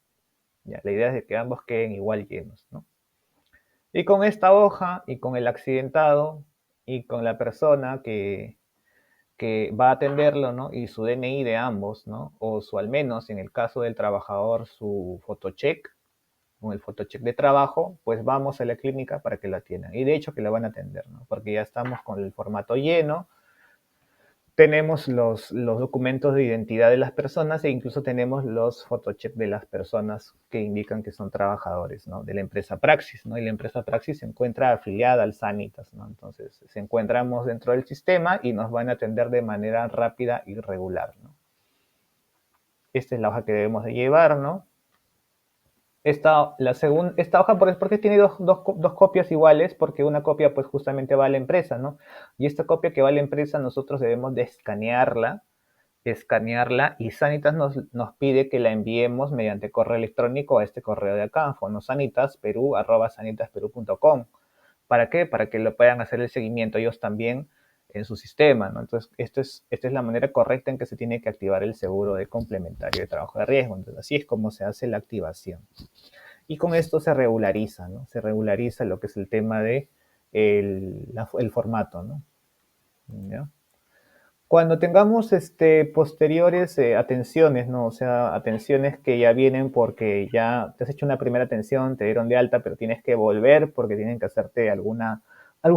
Ya, la idea es de que ambos queden igual llenos, ¿no? Y con esta hoja y con el accidentado y con la persona que va a atenderlo, ¿no? Y su DNI de ambos, ¿no? O su, al menos en el caso del trabajador, su photocheck, con el photocheck de trabajo, pues vamos a la clínica para que la atiendan. Y de hecho que la van a atender, ¿no? Porque ya estamos con el formato lleno, tenemos los documentos de identidad de las personas e incluso tenemos los photochecks de las personas que indican que son trabajadores, ¿no? De la empresa Praxis, ¿no? Y la empresa Praxis se encuentra afiliada al Sanitas, ¿no? Entonces, se encontramos dentro del sistema y nos van a atender de manera rápida y regular, ¿no? Esta es la hoja que debemos de llevar, ¿no? Esta hoja, ¿por qué tiene dos copias iguales? Porque una copia, pues, justamente va a la empresa, ¿no? Y esta copia que va a la empresa, nosotros debemos de escanearla y Sanitas nos pide que la enviemos mediante correo electrónico a este correo de acá, fonosanitasperú@sanitasperú.com. ¿Para qué? Para que lo puedan hacer el seguimiento ellos también en su sistema, ¿no? Entonces, esta es la manera correcta en que se tiene que activar el seguro de complementario de trabajo de riesgo. Entonces, así es como se hace la activación. Y con esto se regulariza, ¿no? Se regulariza lo que es el tema de el formato, ¿no? ¿Ya? Cuando tengamos posteriores atenciones, ¿no? O sea, atenciones que ya vienen porque ya te has hecho una primera atención, te dieron de alta, pero tienes que volver porque tienen que hacerte algún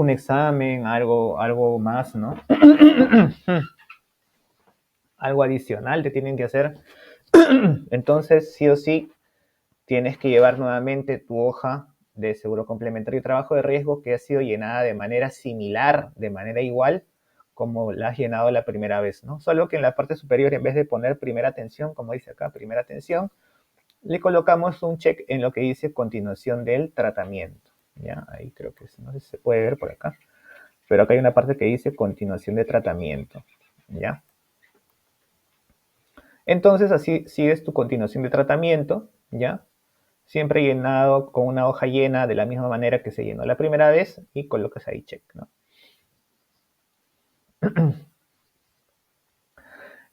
examen, algo más, ¿no? Algo adicional te tienen que hacer. Entonces, sí o sí, tienes que llevar nuevamente tu hoja de seguro complementario y trabajo de riesgo que ha sido llenada de manera similar, de manera igual, como la has llenado la primera vez, ¿no? Solo que en la parte superior, en vez de poner primera atención, como dice acá, primera atención, le colocamos un check en lo que dice continuación del tratamiento, ¿ya? Ahí creo que no sé si se puede ver por acá, pero acá hay una parte que dice continuación de tratamiento, ¿ya? Entonces, así sigues tu continuación de tratamiento, ¿ya? Siempre llenado con una hoja llena de la misma manera que se llenó la primera vez y colocas ahí check, ¿no?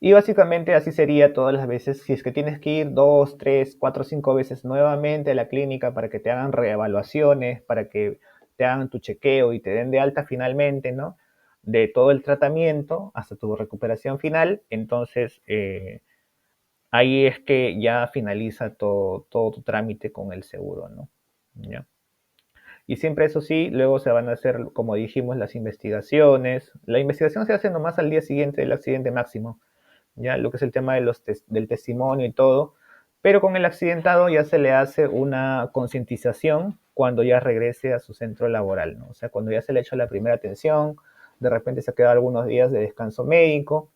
Y básicamente así sería todas las veces. Si es que tienes que ir 2, 3, 4, 5 veces nuevamente a la clínica para que te hagan reevaluaciones, para que te hagan tu chequeo y te den de alta finalmente, ¿no? De todo el tratamiento hasta tu recuperación final, entonces ahí es que ya finaliza todo tu trámite con el seguro, ¿no? ¿Ya? Y siempre eso sí, luego se van a hacer, como dijimos, las investigaciones. La investigación se hace nomás al día siguiente del accidente máximo, ya lo que es el tema de del testimonio y todo, pero con el accidentado ya se le hace una concientización cuando ya regrese a su centro laboral, ¿no? O sea, cuando ya se le ha hecho la primera atención, de repente se ha quedado algunos días de descanso médico,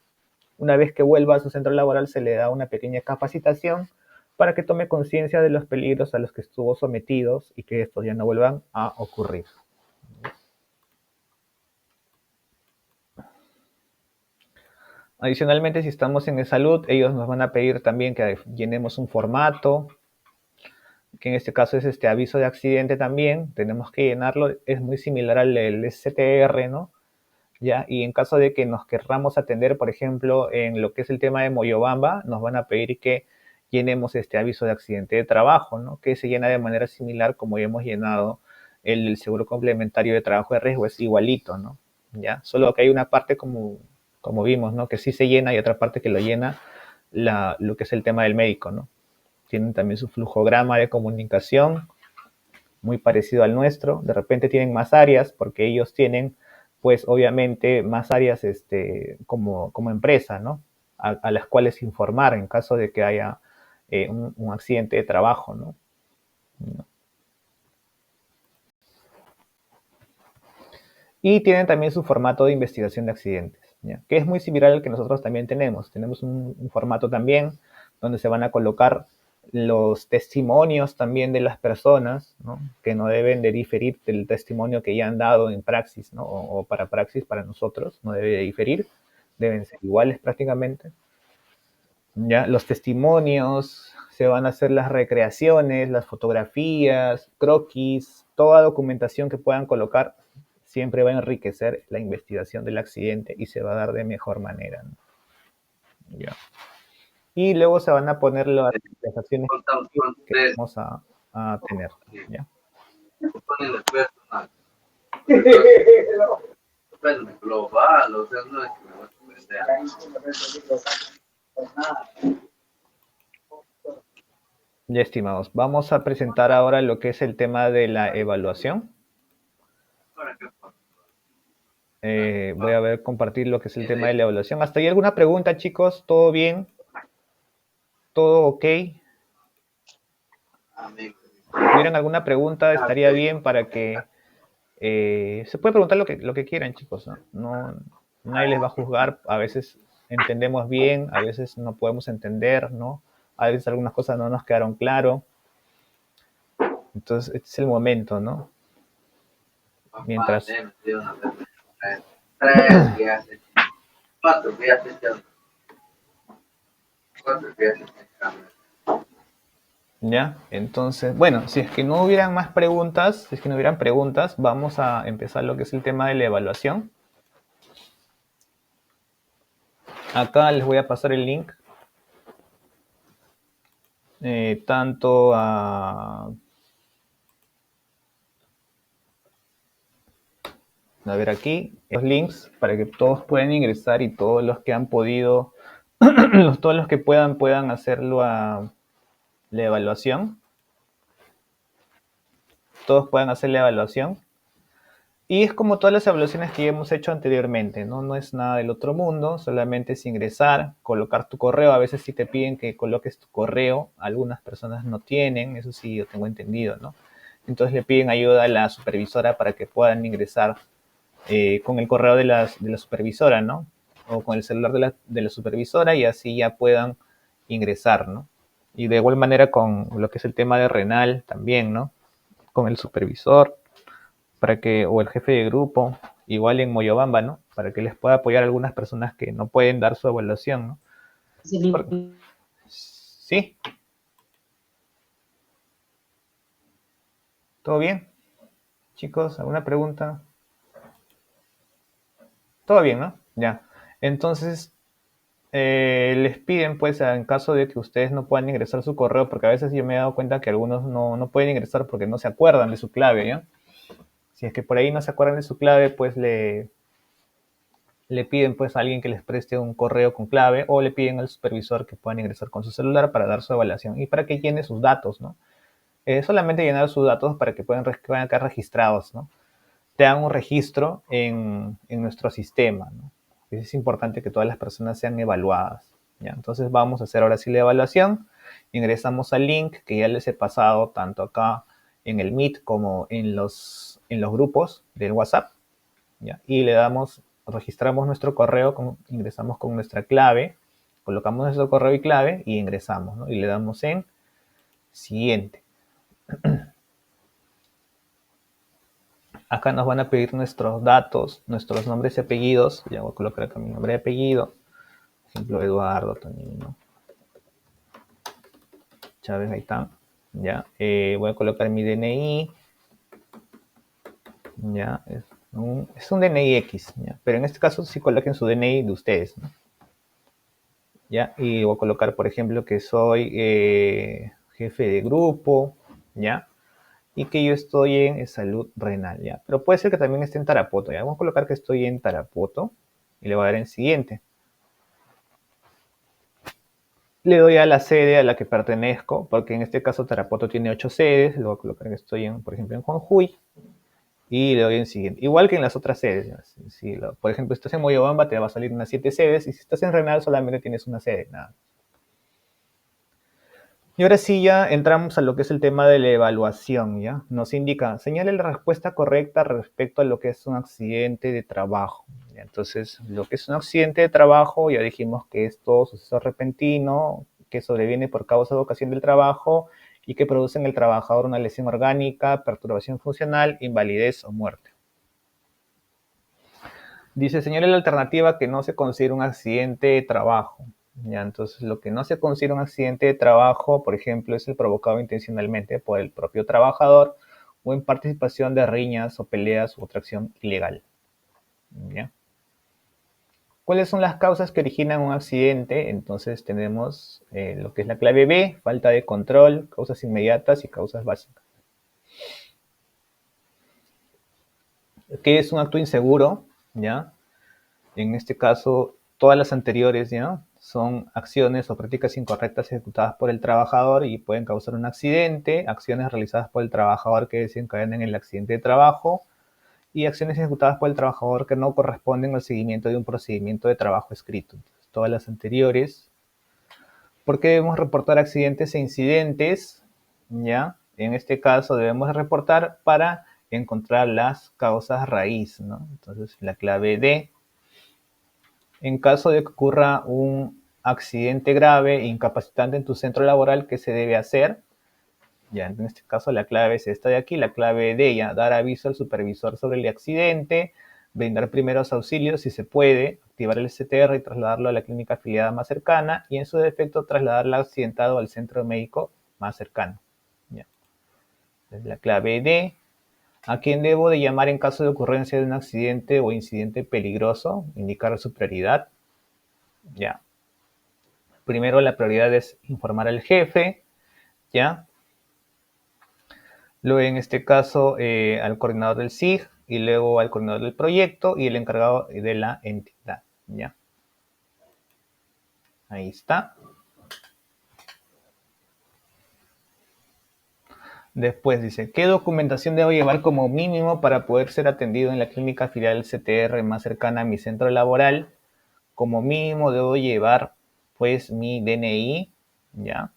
una vez que vuelva a su centro laboral se le da una pequeña capacitación para que tome conciencia de los peligros a los que estuvo sometidos y que estos ya no vuelvan a ocurrir. Adicionalmente, si estamos en salud, ellos nos van a pedir también que llenemos un formato, que en este caso es este aviso de accidente también, tenemos que llenarlo, es muy similar al del STR, ¿no? ¿Ya? Y en caso de que nos querramos atender, por ejemplo, en lo que es el tema de Moyobamba, nos van a pedir que llenemos este aviso de accidente de trabajo, ¿no? Que se llena de manera similar como ya hemos llenado el seguro complementario de trabajo de riesgo, es igualito, ¿no? ¿Ya? Solo que hay una parte como vimos, ¿no? Que sí se llena y otra parte que lo llena lo que es el tema del médico, ¿no? Tienen también su flujograma de comunicación, muy parecido al nuestro. De repente tienen más áreas porque ellos tienen, pues obviamente, más áreas como empresa, ¿no? A las cuales informar en caso de que haya un accidente de trabajo, ¿no? Y tienen también su formato de investigación de accidentes, ¿ya? Que es muy similar al que nosotros también tenemos. Tenemos un formato también donde se van a colocar los testimonios también de las personas, ¿no? Que no deben de diferir del testimonio que ya han dado en praxis, ¿no? O para praxis, para nosotros, no debe de diferir, deben ser iguales prácticamente. ¿Ya? Los testimonios, se van a hacer las recreaciones, las fotografías, croquis, toda documentación que puedan colocar siempre va a enriquecer la investigación del accidente y se va a dar de mejor manera, ¿no? ¿Ya? Y luego se van a poner las acciones que vamos a tener, ¿ya? Global, o sea, no es que me va a Ya, estimados, vamos a presentar ahora lo que es el tema de la evaluación. Voy a ver compartir lo que es el tema de la evaluación. ¿Hasta ahí alguna pregunta, chicos? ¿Todo bien? ¿Todo ok? Si tuvieran alguna pregunta, estaría bien para que se puede preguntar lo que quieran, chicos, ¿no? Nadie les va a juzgar. A veces entendemos bien, a veces no podemos entender, ¿no? A veces algunas cosas no nos quedaron claro. Entonces, este es el momento, ¿no? Mientras... ¿Ya? Entonces, bueno, si es que no hubieran más preguntas, si es que no hubieran preguntas, vamos a empezar lo que es el tema de la evaluación. Acá les voy a pasar el link. Tanto a... A ver aquí, los links para que todos puedan ingresar y todos los que han podido, todos los que puedan hacerlo a la evaluación. Todos puedan hacer la evaluación. Y es como todas las evaluaciones que hemos hecho anteriormente, ¿no? No es nada del otro mundo, solamente es ingresar, colocar tu correo. A veces sí te piden que coloques tu correo, algunas personas no tienen, eso sí yo tengo entendido, ¿no? Entonces le piden ayuda a la supervisora para que puedan ingresar con el correo de la supervisora, ¿no? O con el celular de la supervisora y así ya puedan ingresar, ¿no? Y de igual manera con lo que es el tema de renal también, ¿no? Con el supervisor para que, o el jefe de grupo, igual en Moyobamba, ¿no? Para que les pueda apoyar a algunas personas que no pueden dar su evaluación, ¿no? ¿Sí? ¿Todo bien? Chicos, ¿alguna pregunta? Todo bien, ¿no? Ya. Entonces, les piden, pues, en caso de que ustedes no puedan ingresar su correo, porque a veces yo me he dado cuenta que algunos no pueden ingresar porque no se acuerdan de su clave, ¿ya? Si es que por ahí no se acuerdan de su clave, pues le piden pues a alguien que les preste un correo con clave o le piden al supervisor que puedan ingresar con su celular para dar su evaluación y para que llene sus datos, ¿no? Solamente llenar sus datos para que puedan quedar registrados, ¿no? Te dan un registro en nuestro sistema, ¿no? Es importante que todas las personas sean evaluadas, ¿ya? Entonces vamos a hacer ahora sí la evaluación. Ingresamos al link que ya les he pasado tanto acá en el Meet como en los grupos del WhatsApp, ¿ya? Y le damos, registramos nuestro correo, ingresamos con nuestra clave, colocamos nuestro correo y clave y ingresamos, ¿no? Y le damos en siguiente. Acá nos van a pedir nuestros datos, nuestros nombres y apellidos. Ya voy a colocar acá mi nombre y apellido. Por ejemplo, Eduardo Tonino Chávez Gaitán. Ya, voy a colocar mi DNI. Ya, es un DNI X, ¿ya? Pero en este caso sí coloquen su DNI de ustedes, ¿no? ¿Ya? Y voy a colocar, por ejemplo, que soy jefe de grupo, ¿ya? Y que yo estoy en salud renal, ¿ya? Pero puede ser que también esté en Tarapoto, ¿ya? Vamos a colocar que estoy en Tarapoto y le voy a dar en siguiente. Le doy a la sede a la que pertenezco, porque en este caso Tarapoto tiene 8 sedes, le voy a colocar que estoy, por ejemplo, en Juanjuy, y le doy en siguiente. Igual que en las otras sedes, ¿ya? Por ejemplo, si estás en Moyobamba, te va a salir unas 7 sedes, y si estás en Renal, solamente tienes una sede, nada. Y ahora sí ya entramos a lo que es el tema de la evaluación, ¿ya? Nos indica, señale la respuesta correcta respecto a lo que es un accidente de trabajo. ¿Ya? Entonces, lo que es un accidente de trabajo, ya dijimos que es todo suceso repentino, que sobreviene por causa de ocasión del trabajo y que produce en el trabajador una lesión orgánica, perturbación funcional, invalidez o muerte. Dice, señale la alternativa que no se considera un accidente de trabajo. Ya, entonces, lo que no se considera un accidente de trabajo, por ejemplo, es el provocado intencionalmente por el propio trabajador o en participación de riñas o peleas u otra acción ilegal. ¿Ya? ¿Cuáles son las causas que originan un accidente? Entonces tenemos lo que es la clave B, falta de control, causas inmediatas y causas básicas. ¿Qué es un acto inseguro? ¿Ya? En este caso, todas las anteriores, ¿ya? son acciones o prácticas incorrectas ejecutadas por el trabajador y pueden causar un accidente, acciones realizadas por el trabajador que desencadenan el accidente de trabajo y acciones ejecutadas por el trabajador que no corresponden al seguimiento de un procedimiento de trabajo escrito. Entonces, todas las anteriores. ¿Por qué debemos reportar accidentes e incidentes? ¿Ya? En este caso debemos reportar para encontrar las causas raíz, ¿no? Entonces, la clave D. En caso de que ocurra un accidente grave e incapacitante en tu centro laboral, ¿qué se debe hacer? Ya, en este caso la clave es esta de aquí, la clave de ella, dar aviso al supervisor sobre el accidente, brindar primeros auxilios si se puede, activar el CTR y trasladarlo a la clínica afiliada más cercana y en su defecto trasladar al accidentado al centro médico más cercano. Ya. La clave D, ¿a quién debo de llamar en caso de ocurrencia de un accidente o incidente peligroso? Indicar su prioridad. Ya. Primero la prioridad es informar al jefe, ¿ya? Luego en este caso al coordinador del SIG y luego al coordinador del proyecto y el encargado de la entidad, ¿ya? Ahí está. Después dice, ¿qué documentación debo llevar como mínimo para poder ser atendido en la clínica filial CTR más cercana a mi centro laboral? Como mínimo debo llevar pues mi DNI, ¿ya?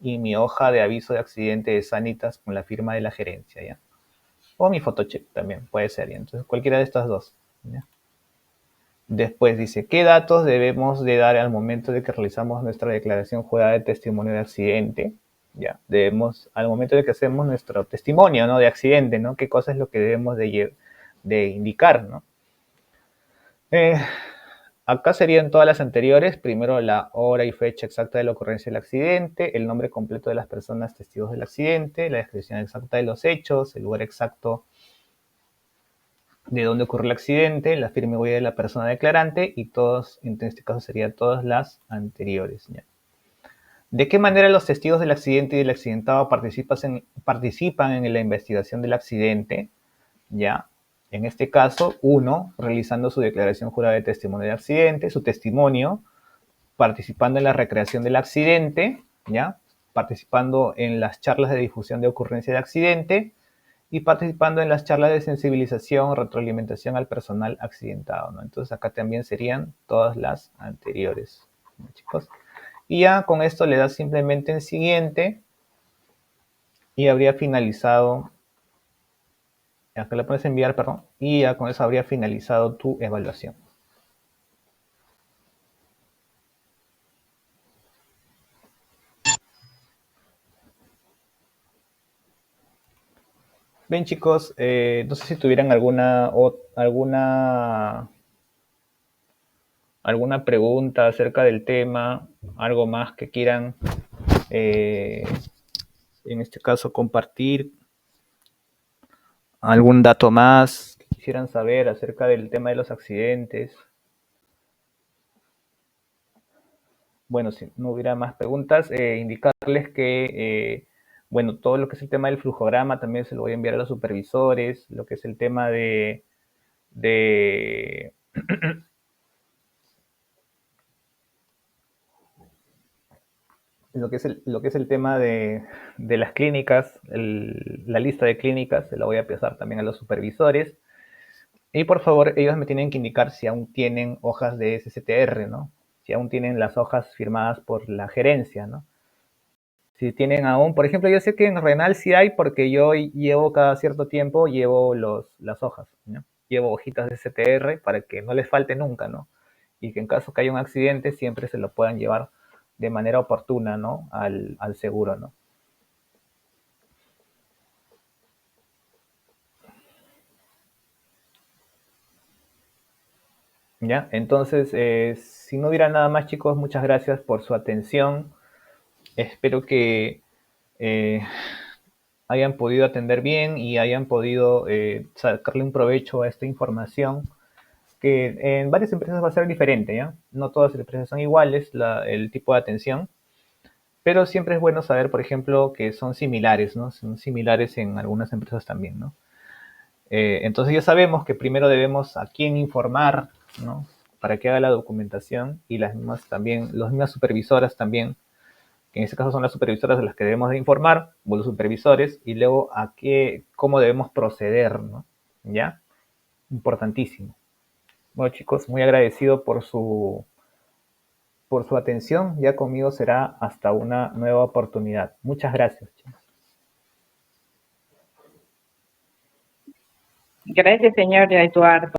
Y mi hoja de aviso de accidente de Sanitas con la firma de la gerencia, ¿ya? O mi photocheck también puede ser, ¿ya? Entonces cualquiera de estas dos, ¿ya? Después dice, ¿qué datos debemos de dar al momento de que realizamos nuestra declaración jurada de testimonio de accidente? Ya, debemos, al momento de que hacemos nuestro testimonio, ¿no? De accidente, ¿no? ¿Qué cosa es lo que debemos de indicar, ¿no? Acá serían todas las anteriores. Primero la hora y fecha exacta de la ocurrencia del accidente, el nombre completo de las personas testigos del accidente, la descripción exacta de los hechos, el lugar exacto de dónde ocurrió el accidente, la firma y huella de la persona declarante y todos, en este caso serían todas las anteriores, ¿ya? ¿De qué manera los testigos del accidente y del accidentado participan en la investigación del accidente? ¿Ya? En este caso, uno, realizando su declaración jurada de testimonio de accidente, su testimonio, participando en la recreación del accidente, ¿ya? Participando en las charlas de difusión de ocurrencia de accidente, y participando en las charlas de sensibilización, retroalimentación al personal accidentado, ¿no? Entonces acá también serían todas las anteriores, ¿no, chicos? Y ya con esto le das simplemente en siguiente y habría finalizado, acá le puedes enviar, perdón, y ya con eso habría finalizado tu evaluación. Bien, chicos, no sé si tuvieran alguna pregunta acerca del tema, algo más que quieran, en este caso, compartir, algún dato más que quisieran saber acerca del tema de los accidentes. Bueno, si no hubiera más preguntas, indicarles que, bueno, todo lo que es el tema del flujograma también se lo voy a enviar a los supervisores, lo que es el tema de lo que es el tema de las clínicas, la lista de clínicas, se la voy a pasar también a los supervisores. Y por favor, ellos me tienen que indicar si aún tienen hojas de SCTR, ¿no? Si aún tienen las hojas firmadas por la gerencia, ¿no? Si tienen aún, por ejemplo, yo sé que en Renal sí hay porque yo llevo cada cierto tiempo, llevo las hojas, ¿no? Llevo hojitas de STR para que no les falte nunca, ¿no? Y que en caso que haya un accidente siempre se lo puedan llevar de manera oportuna, ¿no? Al seguro, ¿no? ¿Ya? Entonces, si no hubiera nada más, chicos, muchas gracias por su atención. Espero que eh, hayan podido atender bien y hayan podido sacarle un provecho a esta información, que en varias empresas va a ser diferente, ¿ya? No todas las empresas son iguales, el tipo de atención, pero siempre es bueno saber, por ejemplo, que son similares, ¿no? Son similares en algunas empresas también, ¿no? Entonces ya sabemos que primero debemos a quién informar, ¿no? para que haga la documentación y las mismas supervisoras también, que en este caso son las supervisoras de las que debemos de informar, o los supervisores, y luego cómo debemos proceder, ¿no? ¿Ya? Importantísimo. Bueno, chicos, muy agradecido por su atención. Ya conmigo será hasta una nueva oportunidad. Muchas gracias, chicos. Gracias, señor Eduardo.